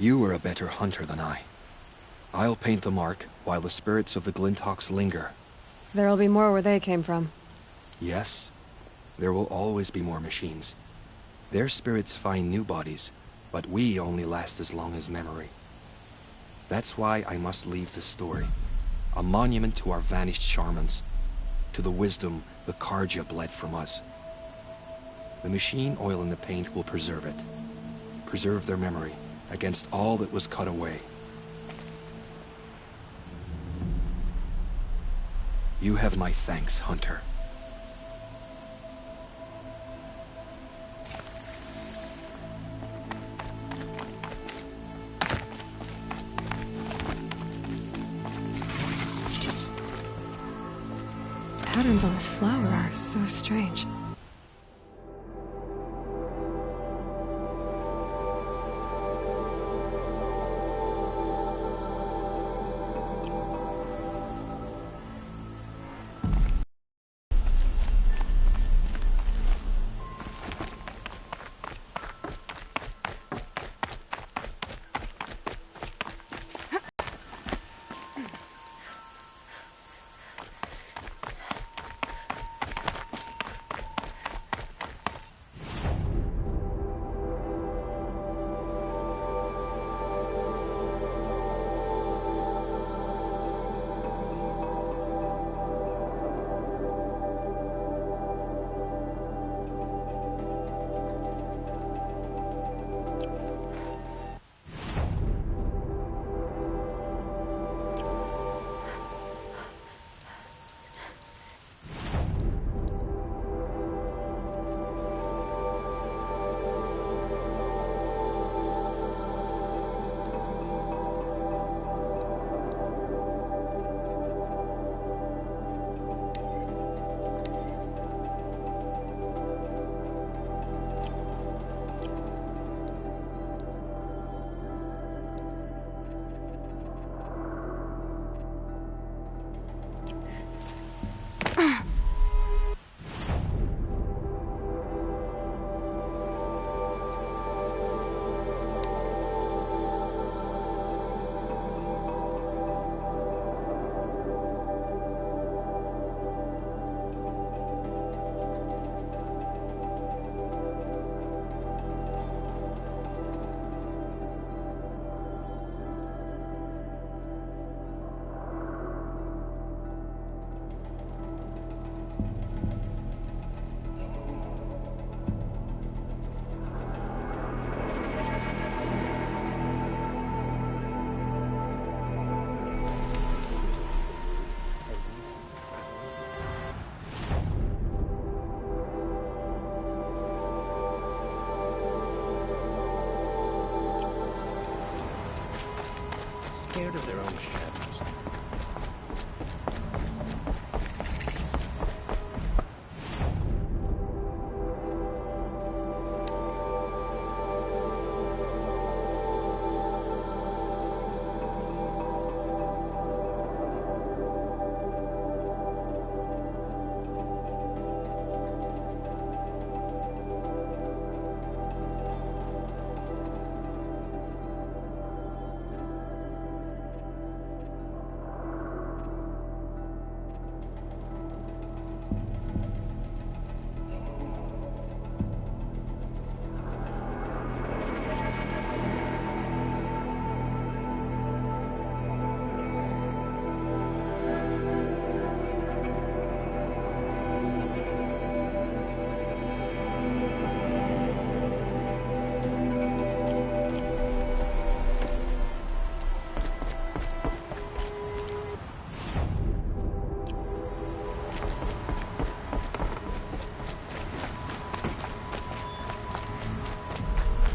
You are a better hunter than I. I'll paint the mark while the spirits of the Glinthawks linger. There'll be more where they came from. Yes, there will always be more machines. Their spirits find new bodies, but we only last as long as memory. That's why I must leave this story. A monument to our vanished shamans, to the wisdom the Karja bled from us. The machine oil in the paint will preserve it. Preserve their memory against all that was cut away. You have my thanks, Hunter. Patterns on this flower are so strange. Scared of their own shadows.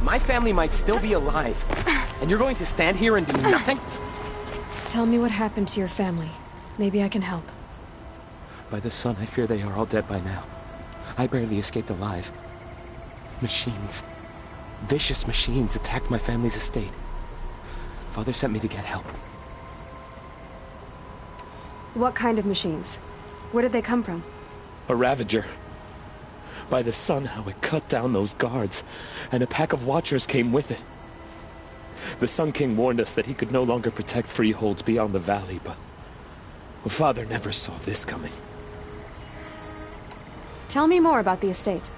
My family might still be alive, and you're going to stand here and do nothing? Tell me what happened to your family. Maybe I can help. By the sun, I fear they are all dead by now. I barely escaped alive. Machines. Vicious machines attacked my family's estate. Father sent me to get help. What kind of machines? Where did they come from? A Ravager. By the sun, how it cut down those guards, and a pack of watchers came with it. The Sun King warned us that he could no longer protect freeholds beyond the valley, but Father never saw this coming. Tell me more about the estate.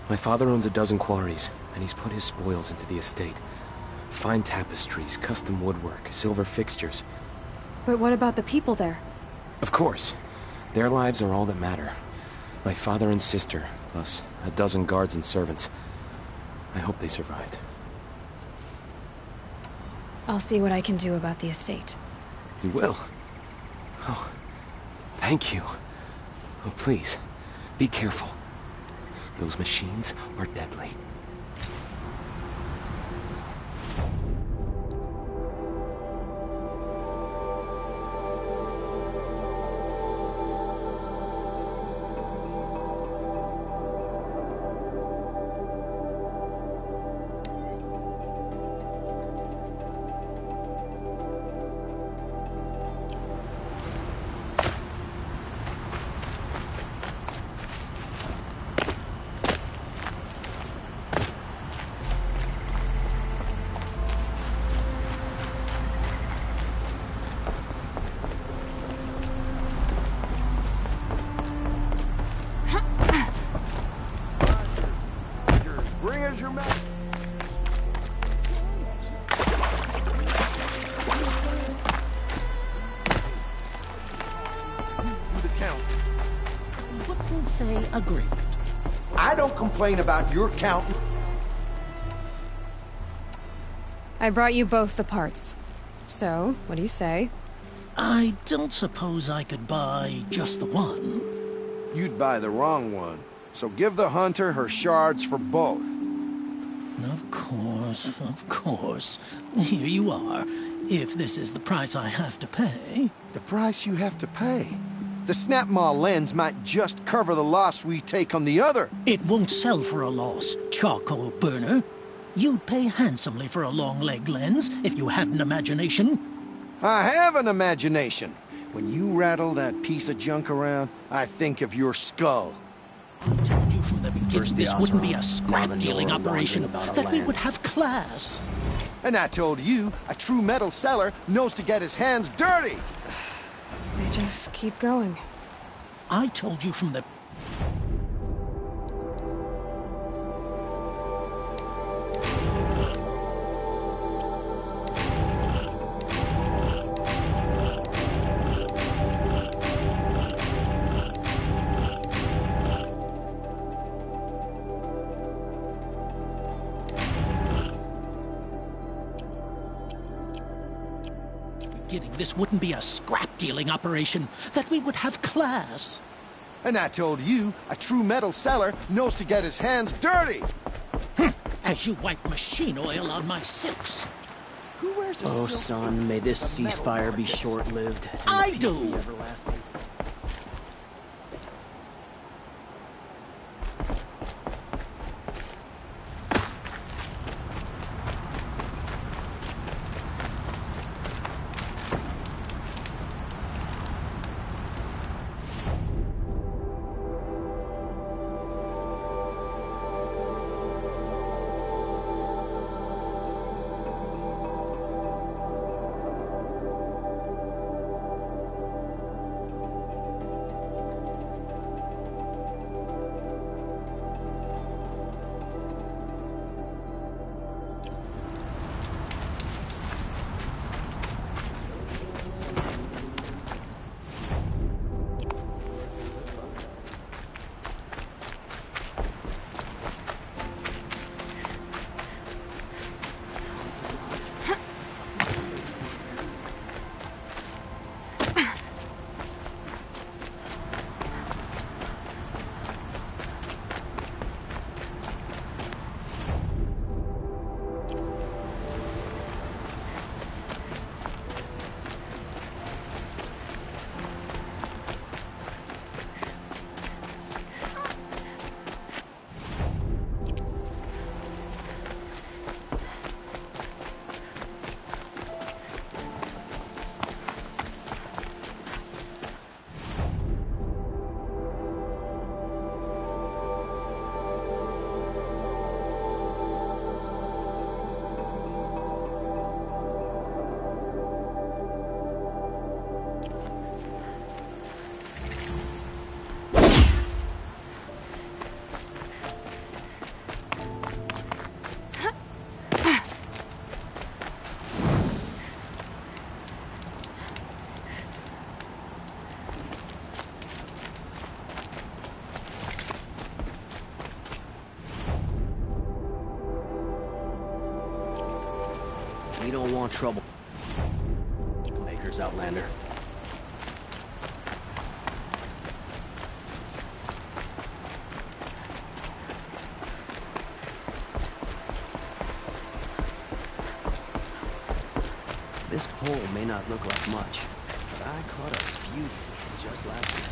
My father owns a dozen quarries, and he's put his spoils into the estate. Fine tapestries, custom woodwork, silver fixtures. But what about the people there? Of course. Their lives are all that matter. My father and sister, plus a dozen guards and servants. I hope they survived. I'll see what I can do about the estate. You will? Oh, thank you. Oh, please, be careful. Those machines are deadly. Agreement. I don't complain about your count. I brought you both the parts. So, what do you say? I don't suppose I could buy just the one. You'd buy the wrong one. So give the hunter her shards for both. Of course, of course. Here you are. If this is the price I have to pay. The price you have to pay? The Snapmaw lens might just cover the loss we take on the other. It won't sell for a loss, charcoal burner. You'd pay handsomely for a long-leg lens if you had an imagination. I have an imagination. When you rattle that piece of junk around, I think of your skull. I told you from the beginning this wouldn't be a scrap-dealing operation, that we would have class. And I told you, a true metal seller knows to get his hands dirty. They just keep going. I told you from the... This wouldn't be a scrap-dealing operation, that we would have class. And I told you, a true metal seller knows to get his hands dirty. As you wipe machine oil on my silks. Who wears a Oh, silk son, may this ceasefire be short-lived. I do! Everlasting. want trouble. Lakers, Outlander. This pole may not look like much, but I caught a beauty just last night.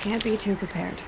Can't be too prepared.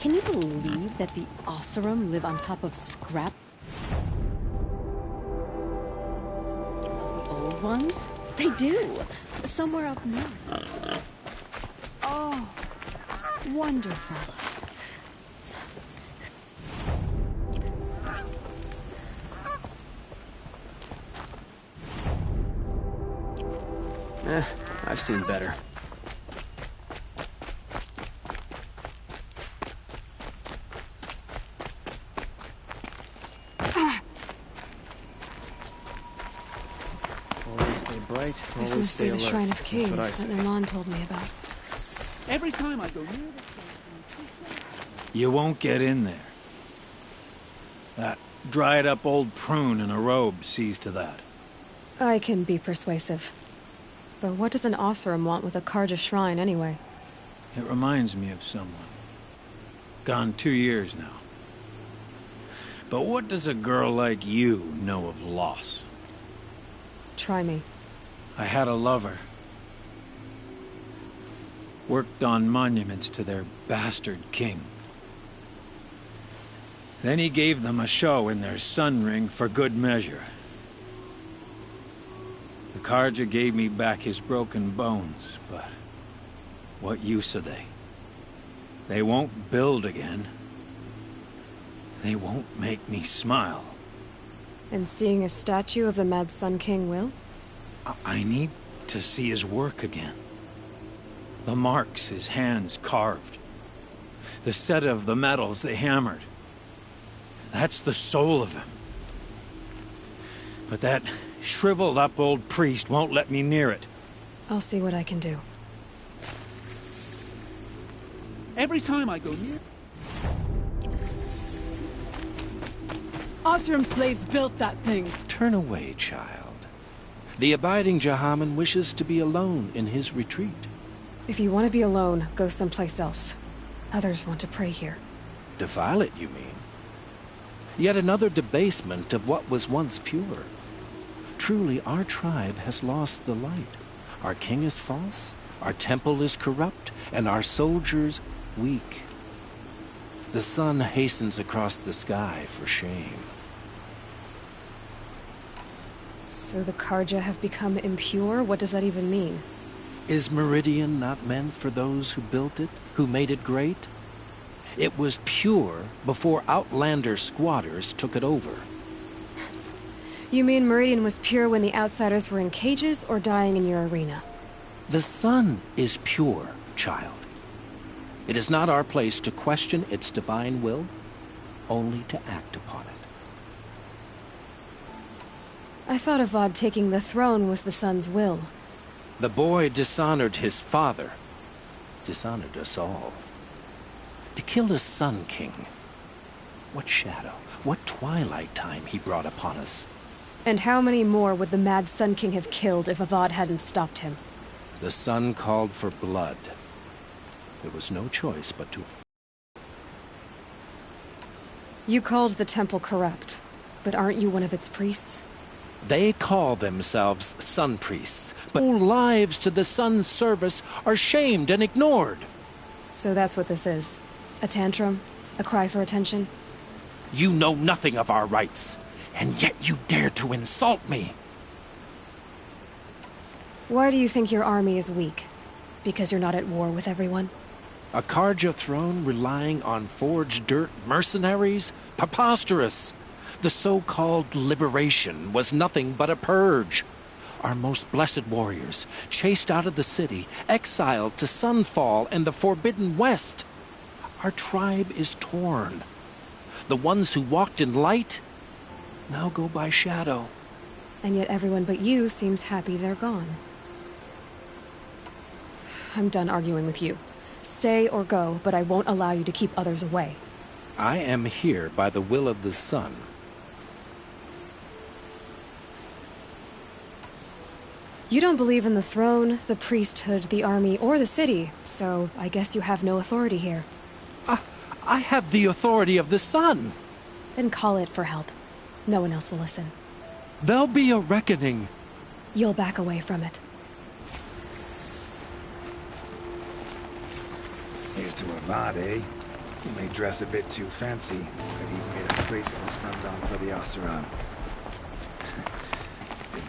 Can you believe that the Oseram live on top of scrap? The old ones? They do. Somewhere up north. Oh, wonderful. I've seen better. This must be the Shrine of Kings that Naman told me about. Every time I go near the... You won't get in there. That dried-up old prune in a robe sees to that. I can be persuasive. But what does an Oseram want with a Karja shrine, anyway? It reminds me of someone. Gone 2 years now. But what does a girl like you know of loss? Try me. I had a lover. Worked on monuments to their bastard king. Then he gave them a show in their sun ring for good measure. The Karja gave me back his broken bones, but what use are they? They won't build again. They won't make me smile. And seeing a statue of the Mad Sun King will? I need to see his work again. The marks his hands carved. The set of the metals they hammered. That's the soul of him. But that shriveled up old priest won't let me near it. I'll see what I can do. Every time I go near... Oseram slaves built that thing. Turn away, child. The abiding Jahaman wishes to be alone in his retreat. If you want to be alone, go someplace else. Others want to pray here. Defile it, you mean? Yet another debasement of what was once pure. Truly, our tribe has lost the light. Our king is false, our temple is corrupt, and our soldiers weak. The sun hastens across the sky for shame. So the Karja have become impure? What does that even mean? Is Meridian not meant for those who built it, who made it great? It was pure before Outlander squatters took it over. You mean Meridian was pure when the outsiders were in cages or dying in your arena? The sun is pure, child. It is not our place to question its divine will, only to act upon it. I thought Avad taking the throne was the sun's will. The boy dishonored his father, dishonored us all. To kill his Sun King. What shadow, what twilight time he brought upon us. And how many more would the mad Sun King have killed if Avad hadn't stopped him? The sun called for blood. There was no choice but to... You called the temple corrupt, but aren't you one of its priests? They call themselves sun priests, but whole lives to the sun's service are shamed and ignored. So that's what this is. A tantrum? A cry for attention? You know nothing of our rights, and yet you dare to insult me. Why do you think your army is weak? Because you're not at war with everyone? A Karja throne relying on forged dirt mercenaries? Preposterous! The so-called liberation was nothing but a purge. Our most blessed warriors, chased out of the city, exiled to Sunfall and the Forbidden West. Our tribe is torn. The ones who walked in light now go by shadow. And yet everyone but you seems happy they're gone. I'm done arguing with you. Stay or go, but I won't allow you to keep others away. I am here by the will of the sun. You don't believe in the throne, the priesthood, the army, or the city, so I guess you have no authority here. I have the authority of the sun. Then call it for help. No one else will listen. There'll be a reckoning. You'll back away from it. Here's to Avad, eh? He may dress a bit too fancy, but he's made a place in the sundown for the Oseram.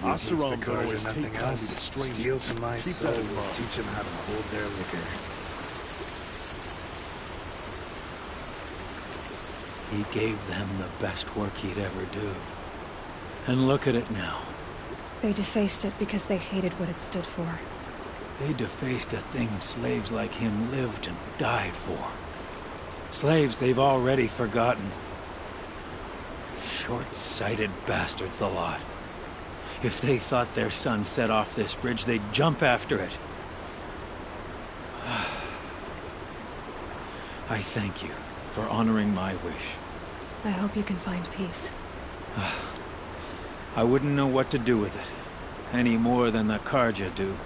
Oseram the can always nothing take else. kindly to strangers. Steal to my Keep soul, that in mind. teach them how to hold their liquor. He gave them the best work he'd ever do. And look at it now. They defaced it because they hated what it stood for. They defaced a thing slaves like him lived and died for. Slaves they've already forgotten. Short-sighted bastards, the lot. If they thought their son set off this bridge, they'd jump after it. I thank you for honoring my wish. I hope you can find peace. I wouldn't know what to do with it, any more than the Karja do.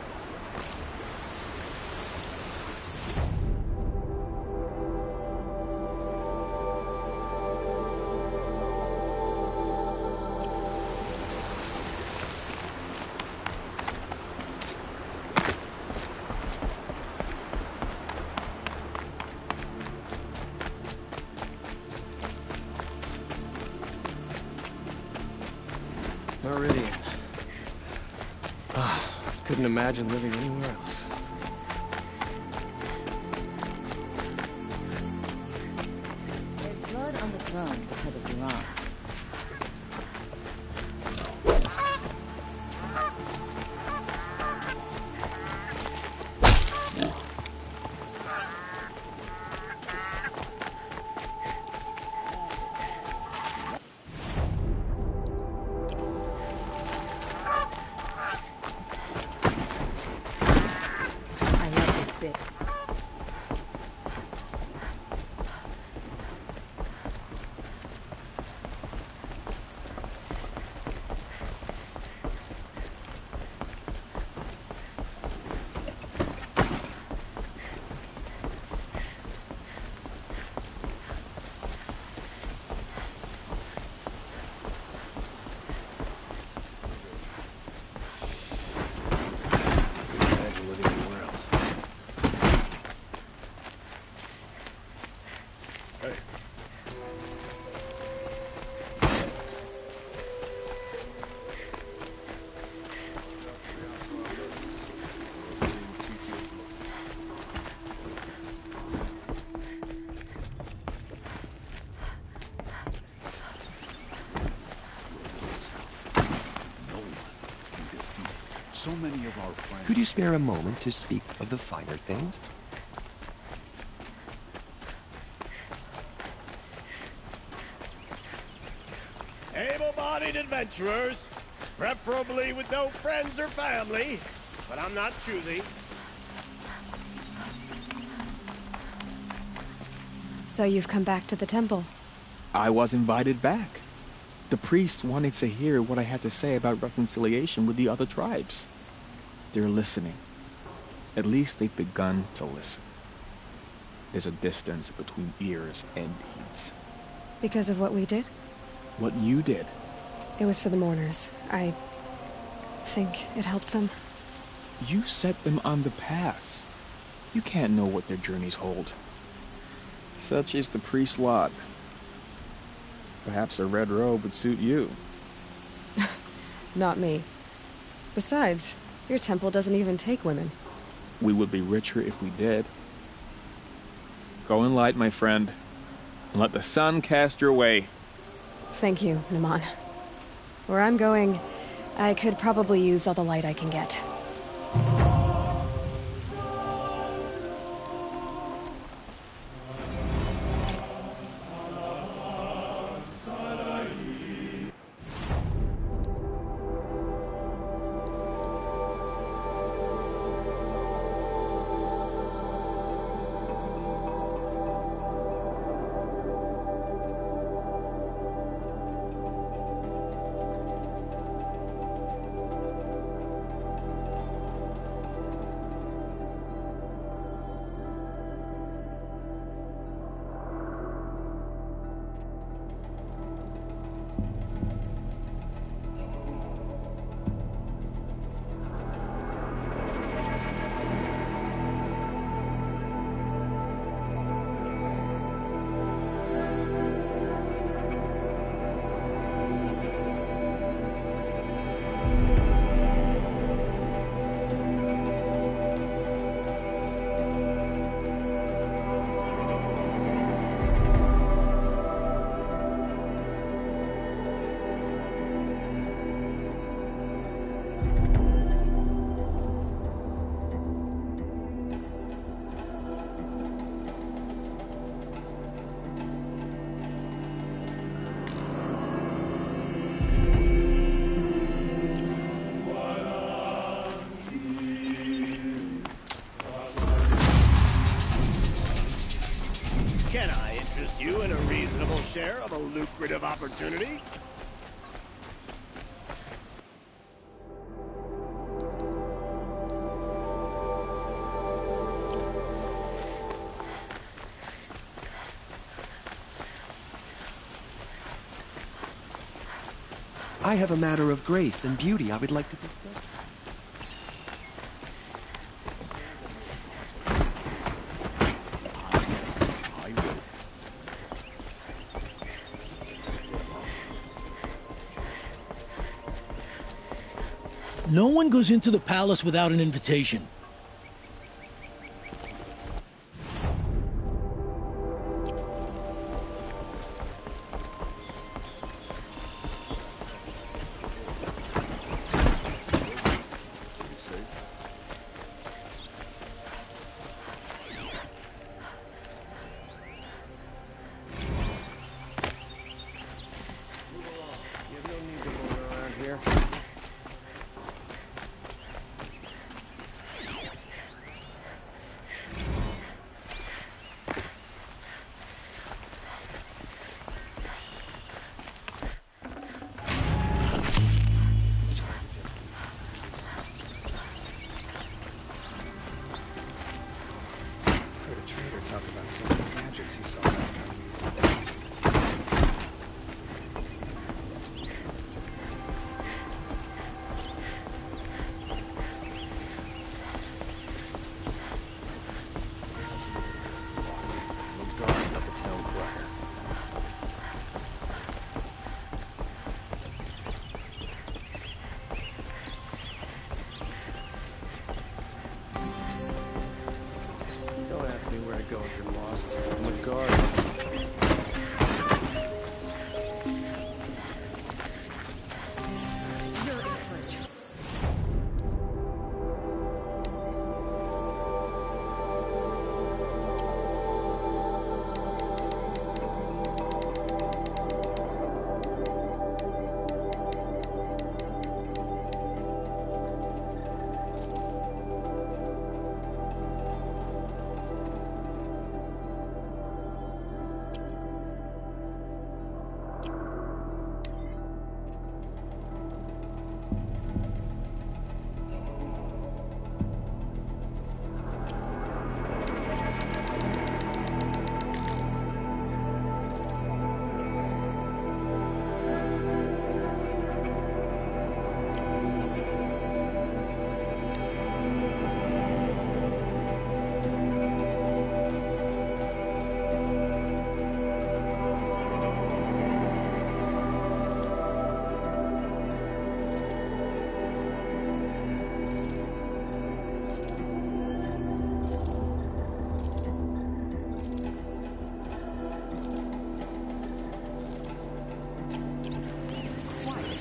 Meridian. Couldn't imagine living anywhere else. There's blood on the throne because of Iran. I love this bit. so many of our friends. Could you spare a moment to speak of the finer things? Able-bodied adventurers, preferably with no friends or family, but I'm not choosy. So you've come back to the temple. I was invited back. The priests wanted to hear what I had to say about reconciliation with the other tribes. They're listening. At least they've begun to listen. There's a distance between ears and deeds. Because of what we did? What you did. It was for the mourners. I think it helped them. You set them on the path. You can't know what their journeys hold. Such is the priest's lot. Perhaps a red robe would suit you. Not me. Besides, your temple doesn't even take women. We would be richer if we did. Go in light, my friend, and let the sun cast your way. Thank you, Naman. Where I'm going, I could probably use all the light I can get. Can I interest you in a reasonable share of a lucrative opportunity? I have a matter of grace and beauty I would like to discuss. No one goes into the palace without an invitation. Go if you're lost. I'm a guard.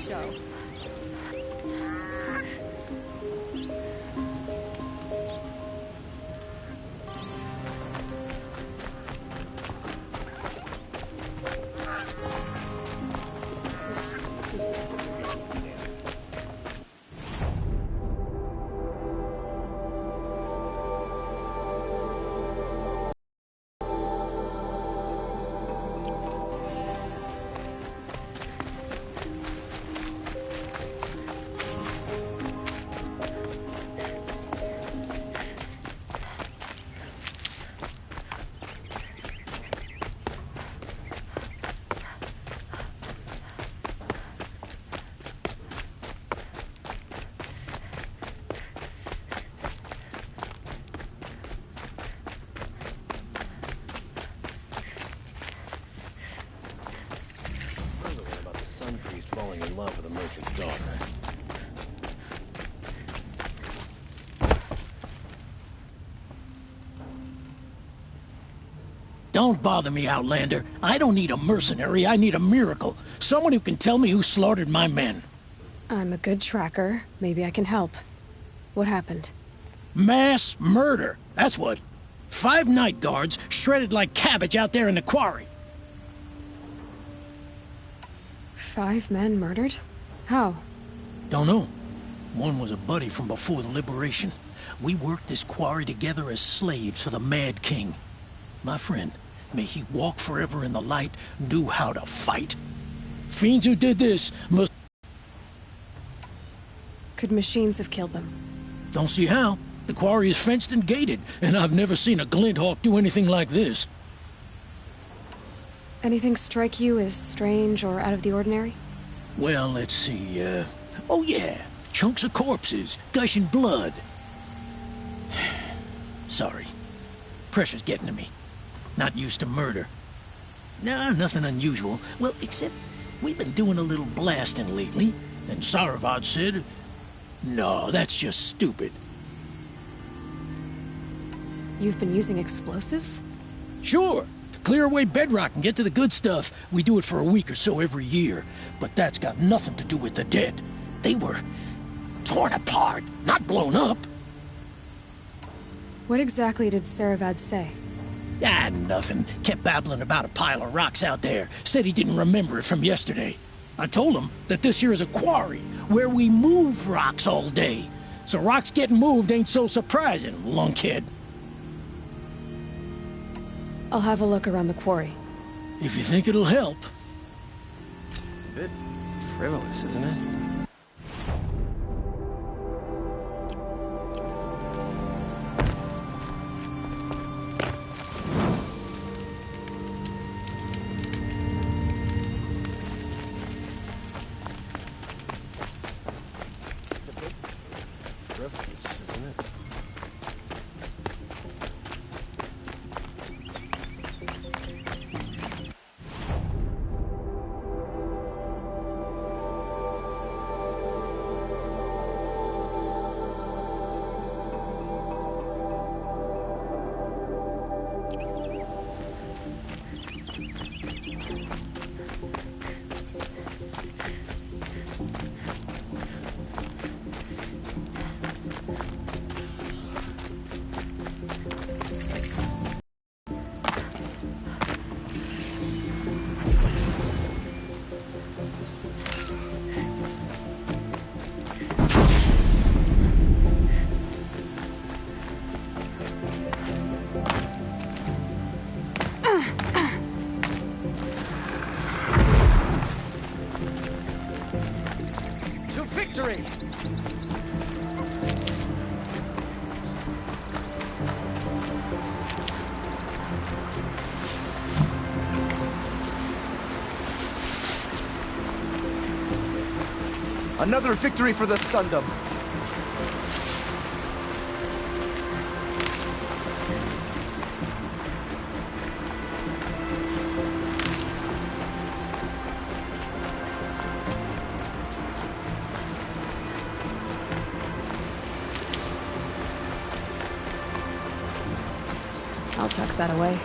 show. Falling in love with a merchant's daughter. Don't bother me, Outlander. I don't need a mercenary, I need a miracle. Someone who can tell me who slaughtered my men. I'm a good tracker. Maybe I can help. What happened? Mass murder, that's what. 5 night guards shredded like cabbage out there in the quarry. 5 men murdered? How? Don't know. One was a buddy from before the liberation. We worked this quarry together as slaves for the Mad King. My friend, may he walk forever in the light, knew how to fight. Fiends who did this must... Could machines have killed them? Don't see how. The quarry is fenced and gated, and I've never seen a Glinthawk do anything like this. Anything strike you as strange or out of the ordinary? Well, let's see, oh yeah, chunks of corpses, gushing blood. Sorry. Pressure's getting to me. Not used to murder. Nah, nothing unusual. Well, except we've been doing a little blasting lately, and Saravad said, no, that's just stupid. You've been using explosives? Sure. Clear away bedrock and get to the good stuff. We do it for a week or so every year. But that's got nothing to do with the dead. They were torn apart, not blown up. What exactly did Saravad say? Ah, nothing. Kept babbling about a pile of rocks out there. Said he didn't remember it from yesterday. I told him that this here is a quarry, where we move rocks all day. So rocks getting moved ain't so surprising, lunkhead. I'll have a look around the quarry. If you think it'll help. It's a bit frivolous, isn't it? Victory! Another victory for the Sundom. I'll tuck that away.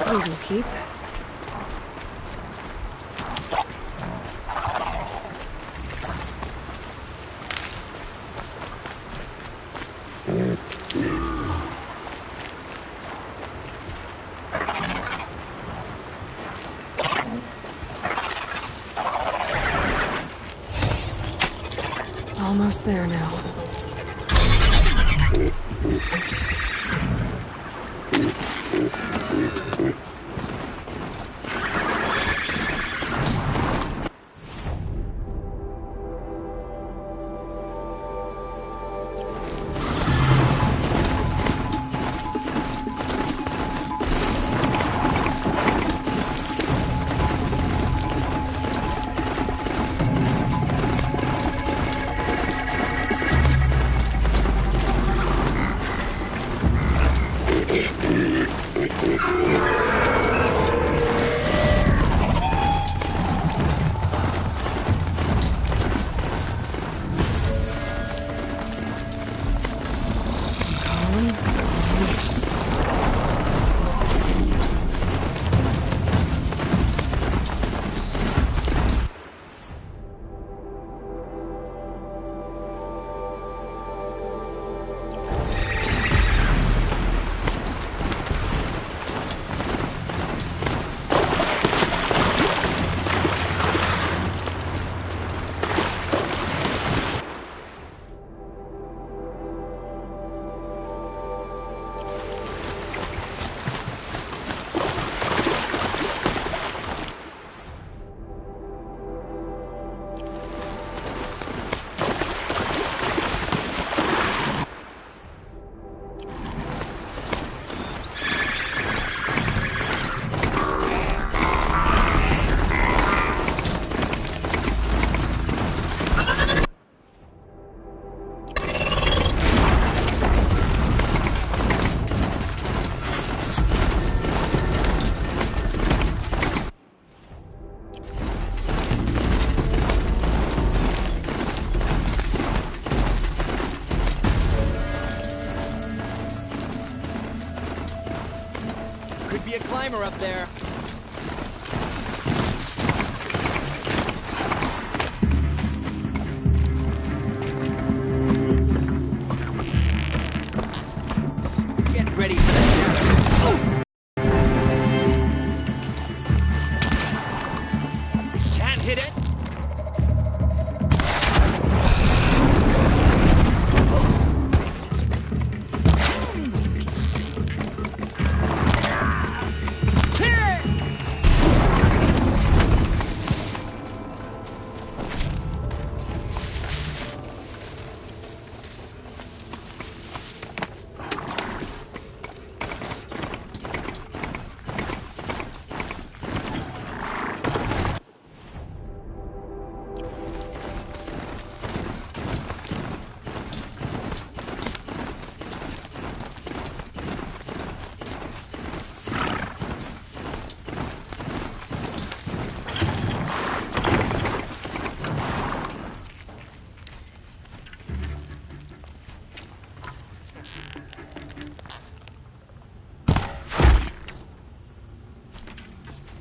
These will keep. Almost there now. Could be a climber up there. Get ready for the shadow. Can't hit it.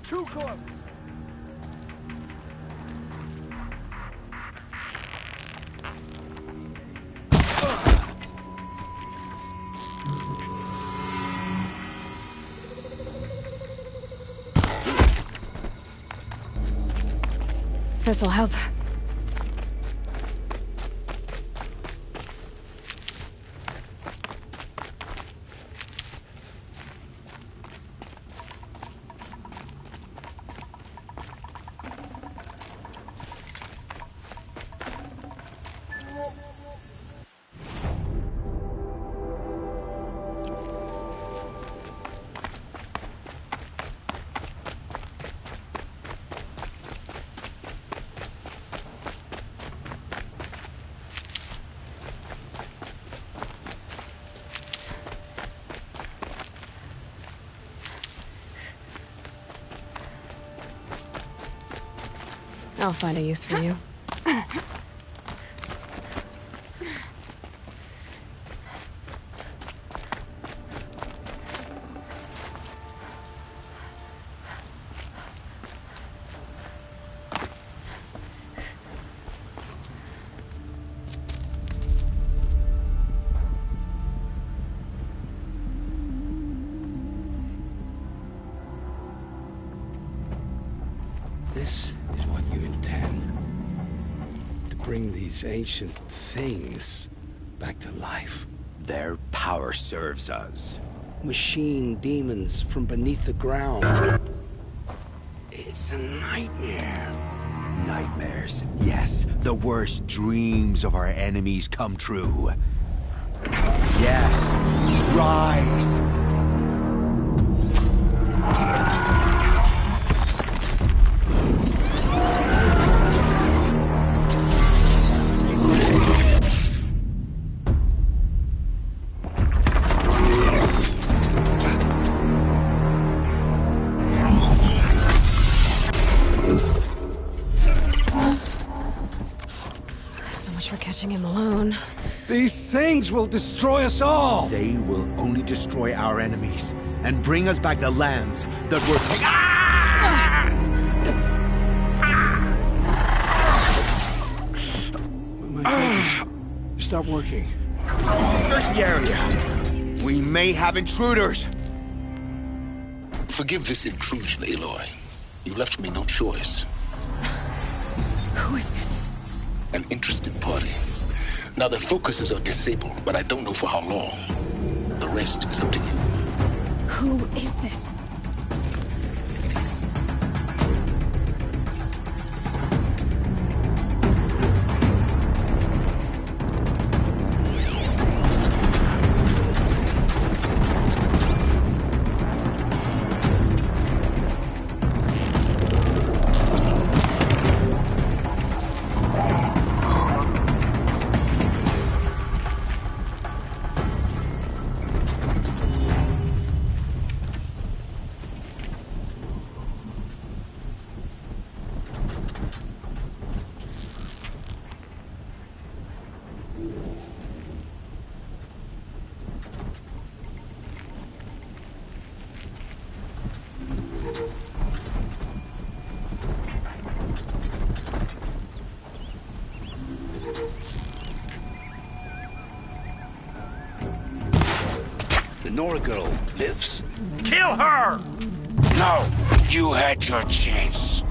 Too close. This'll help. I'll find a use for you. bring these ancient things back to life. Their power serves us. Machine demons from beneath the ground. It's a nightmare. Nightmares, yes. The worst dreams of our enemies come true. Yes, rise! Catching him alone. These things will destroy us all! They will only destroy our enemies and bring us back the lands that were taken. Ah! My fingers stop working. Search the area. We may have intruders. Forgive this intrusion, Aloy. You left me no choice. Who is this? An interested party. Now their focuses are disabled, but I don't know for how long. The rest is up to you. Who is this? The Nora girl lives? Kill her! No, you had your chance.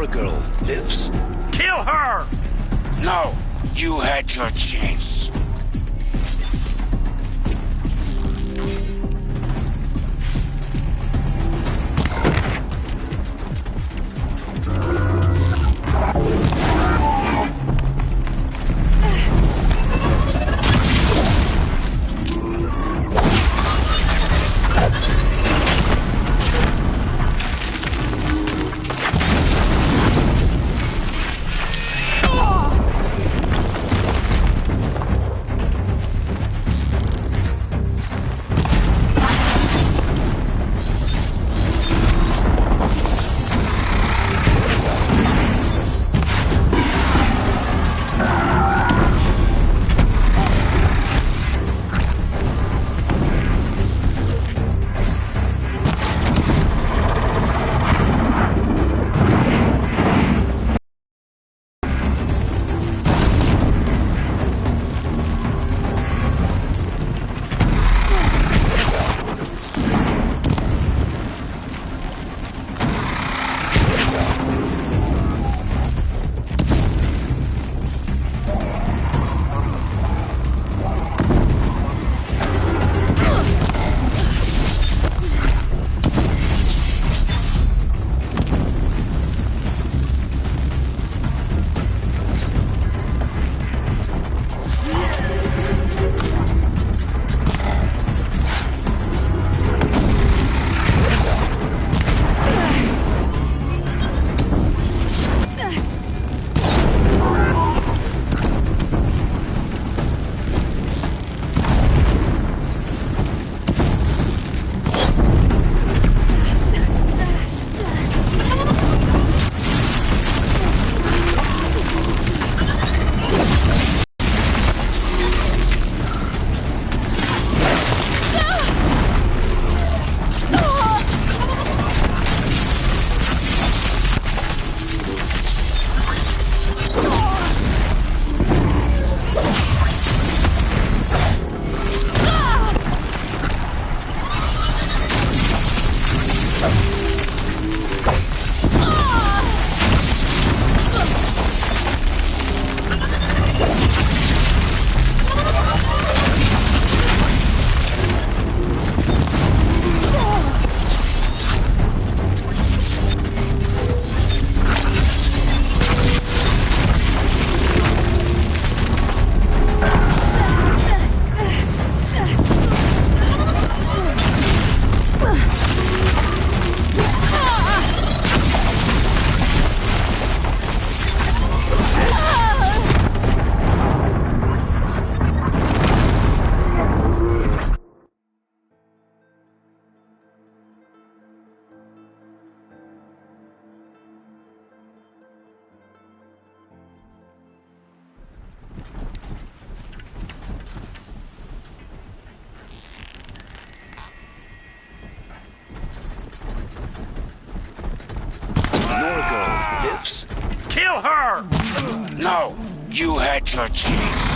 Nora girl lives. Kill her! No, you had your chance. Kill her! No, you had your chance.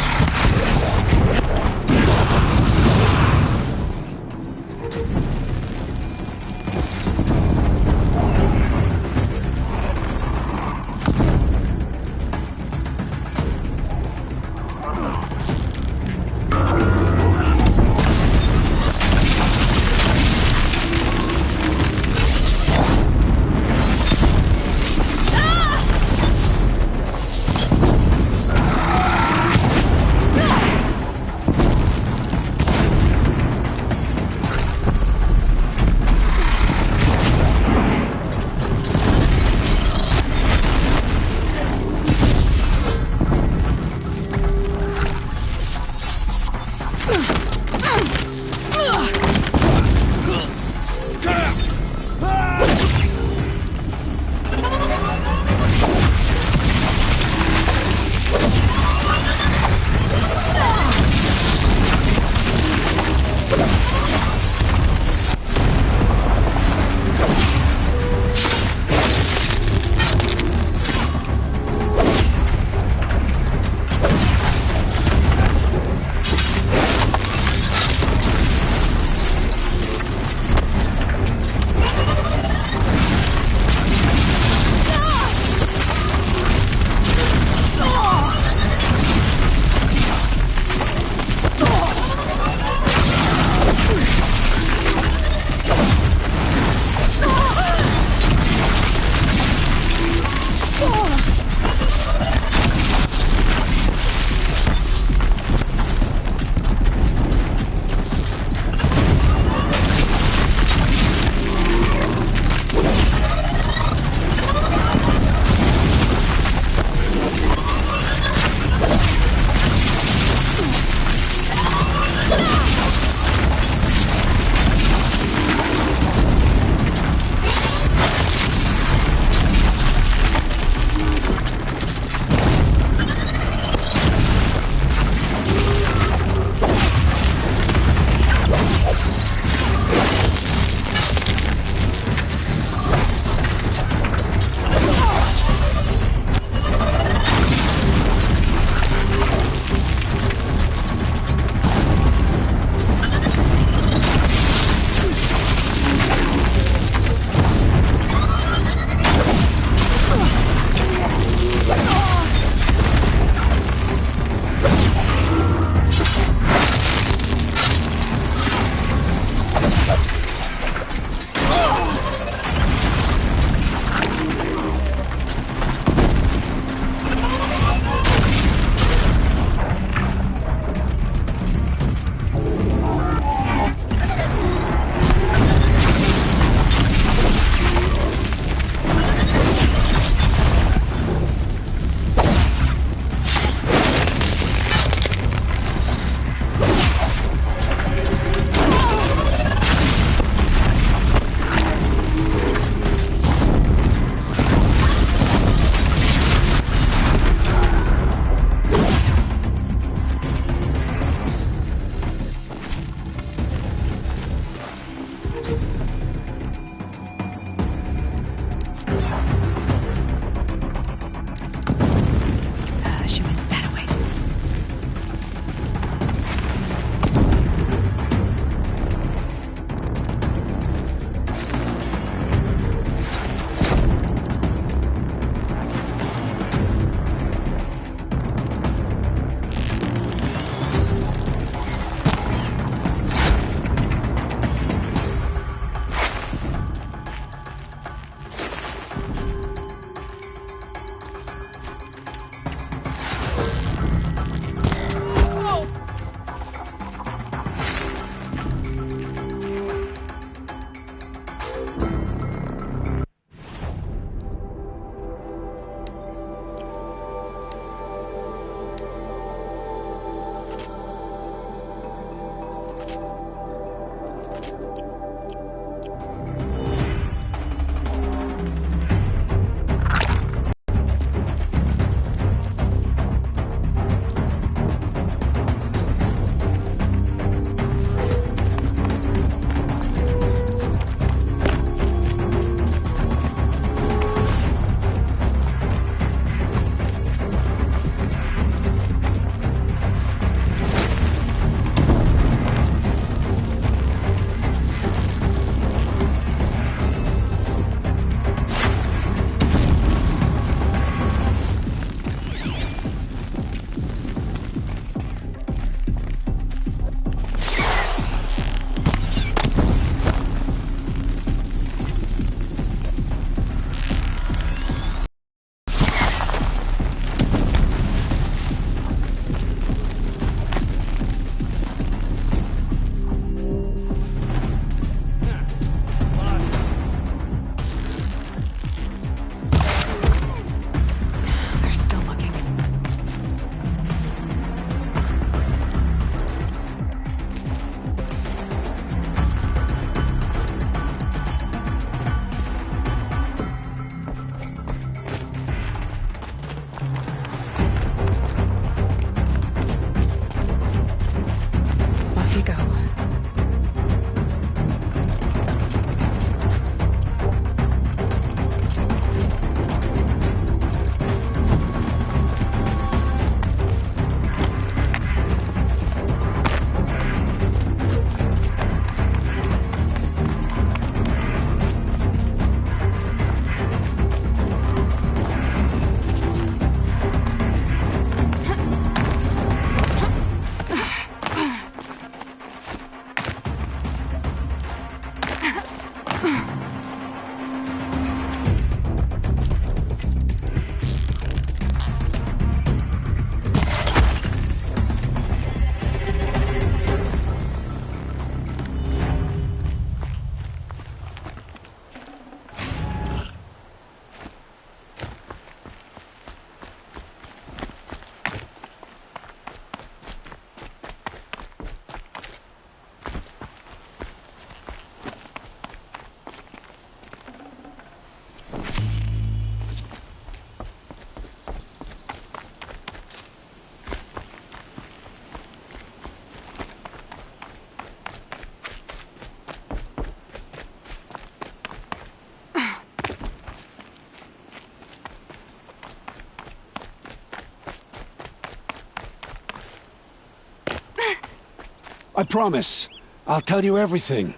promise. I'll tell you everything.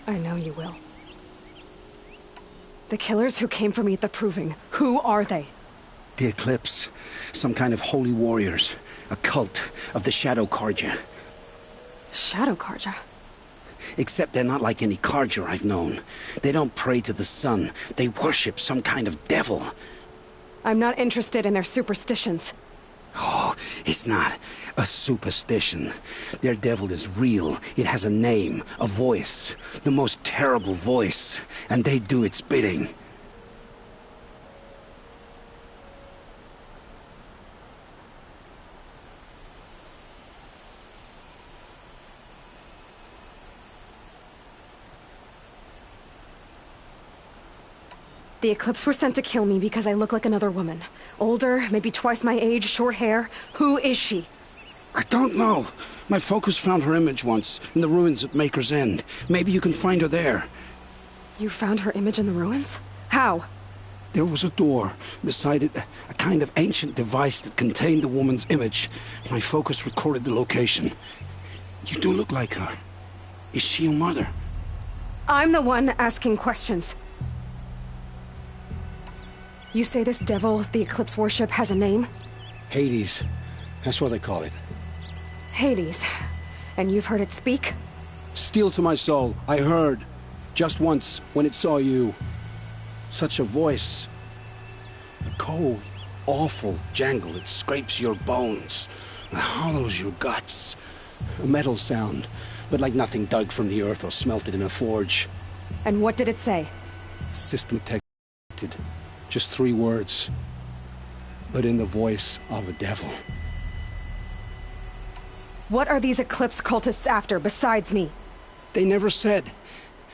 I know you will. The killers who came for me at the Proving, who are they? The Eclipse. Some kind of holy warriors. A cult of the Shadow Carja. Shadow Carja? Except they're not like any Carja I've known. They don't pray to the sun. They worship some kind of devil. I'm not interested in their superstitions. Oh, it's not a superstition. Their devil is real. It has a name, a voice. The most terrible voice. And they do its bidding. The Eclipse were sent to kill me because I look like another woman. Older, maybe twice my age, short hair. Who is she? I don't know. My focus found her image once, in the ruins at Maker's End. Maybe you can find her there. You found her image in the ruins? How? There was a door. Beside it, a kind of ancient device that contained the woman's image. My focus recorded the location. You do look like her. Is she your mother? I'm the one asking questions. You say this devil the Eclipse worship has a name? Hades. That's what they call it. Hades. And you've heard it speak? Steel to my soul. I heard. Just once, when it saw you. Such a voice. A cold, awful jangle. It scrapes your bones. It hollows your guts. A metal sound, but like nothing dug from the earth or smelted in a forge. And what did it say? System detected. Just 3 words. But in the voice of a devil. What are these Eclipse cultists after, besides me? They never said.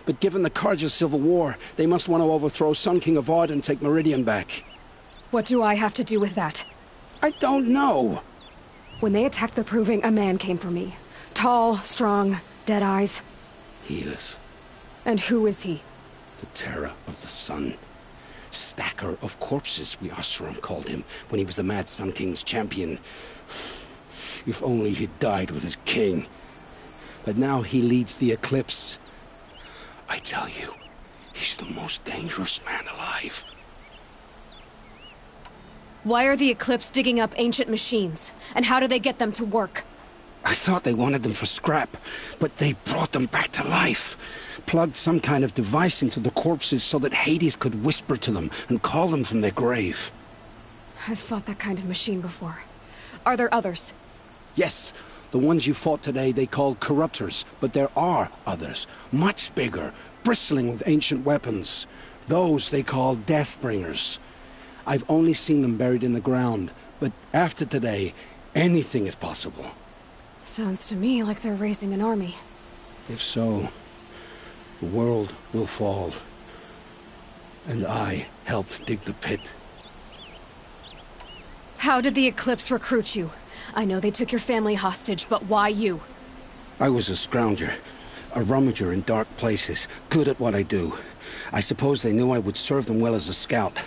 But given the Carja civil war, they must want to overthrow Sun King Avad and take Meridian back. What do I have to do with that? I don't know. When they attacked the Proving, a man came for me. Tall, strong, dead eyes. Helis. And who is he? The terror of the sun. Stacker of corpses, we Oseram called him, when he was the Mad Sun King's champion. If only he'd died with his king. But now he leads the Eclipse. I tell you, he's the most dangerous man alive. Why are the Eclipse digging up ancient machines? And how do they get them to work? I thought they wanted them for scrap, but they brought them back to life. Plugged some kind of device into the corpses so that Hades could whisper to them and call them from their grave. I've fought that kind of machine before. Are there others? Yes, the ones you fought today they called corruptors, but there are others, much bigger, bristling with ancient weapons. Those they call Deathbringers. I've only seen them buried in the ground, but after today, anything is possible. Sounds to me like they're raising an army. If so, the world will fall. And I helped dig the pit. How did the Eclipse recruit you? I know they took your family hostage, but why you? I was a scrounger, a rummager in dark places, good at what I do. I suppose they knew I would serve them well as a scout.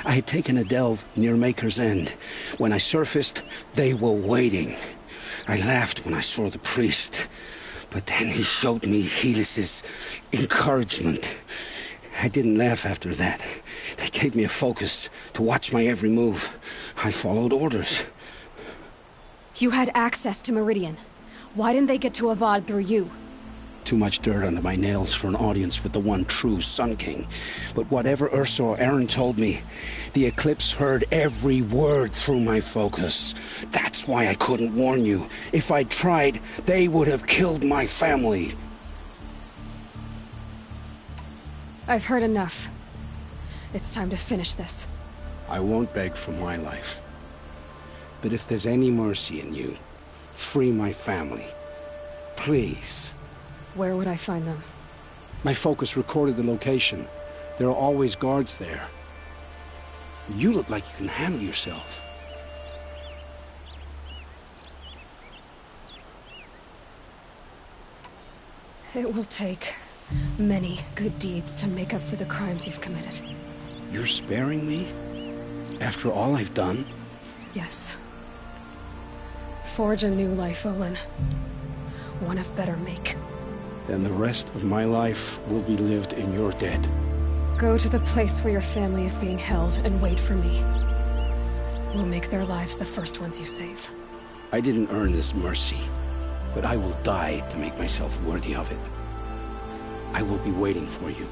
I had taken a delve near Maker's End. When I surfaced, they were waiting. I laughed when I saw the priest, but then he showed me Helis's encouragement. I didn't laugh after that. They gave me a focus to watch my every move. I followed orders. You had access to Meridian. Why didn't they get to Avad through you? Too much dirt under my nails for an audience with the one true Sun King. But whatever Ursa or Aaron told me, the Eclipse heard every word through my focus. That's why I couldn't warn you. If I'd tried, they would have killed my family. I've heard enough. It's time to finish this. I won't beg for my life. But if there's any mercy in you, free my family. Please. Where would I find them? My focus recorded the location. There are always guards there. You look like you can handle yourself. It will take many good deeds to make up for the crimes you've committed. You're sparing me? After all I've done? Yes. Forge a new life, Olin. one of better make. Then the rest of my life will be lived in your debt. Go to the place where your family is being held and wait for me. We'll make their lives the first ones you save. I didn't earn this mercy, but I will die to make myself worthy of it. I will be waiting for you.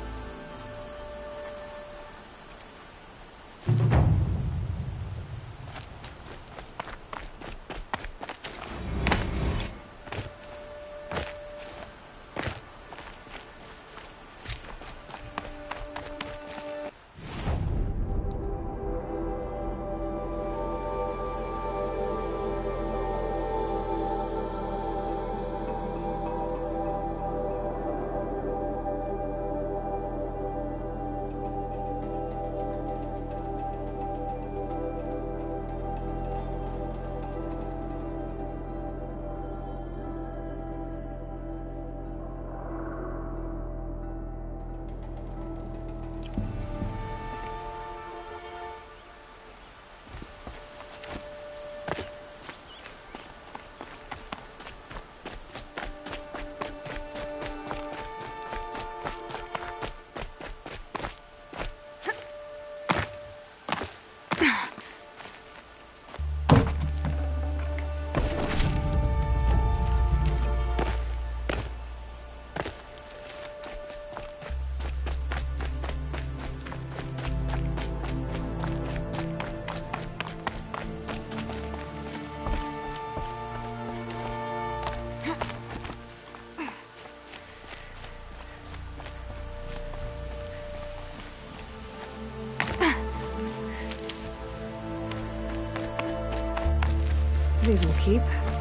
These will keep.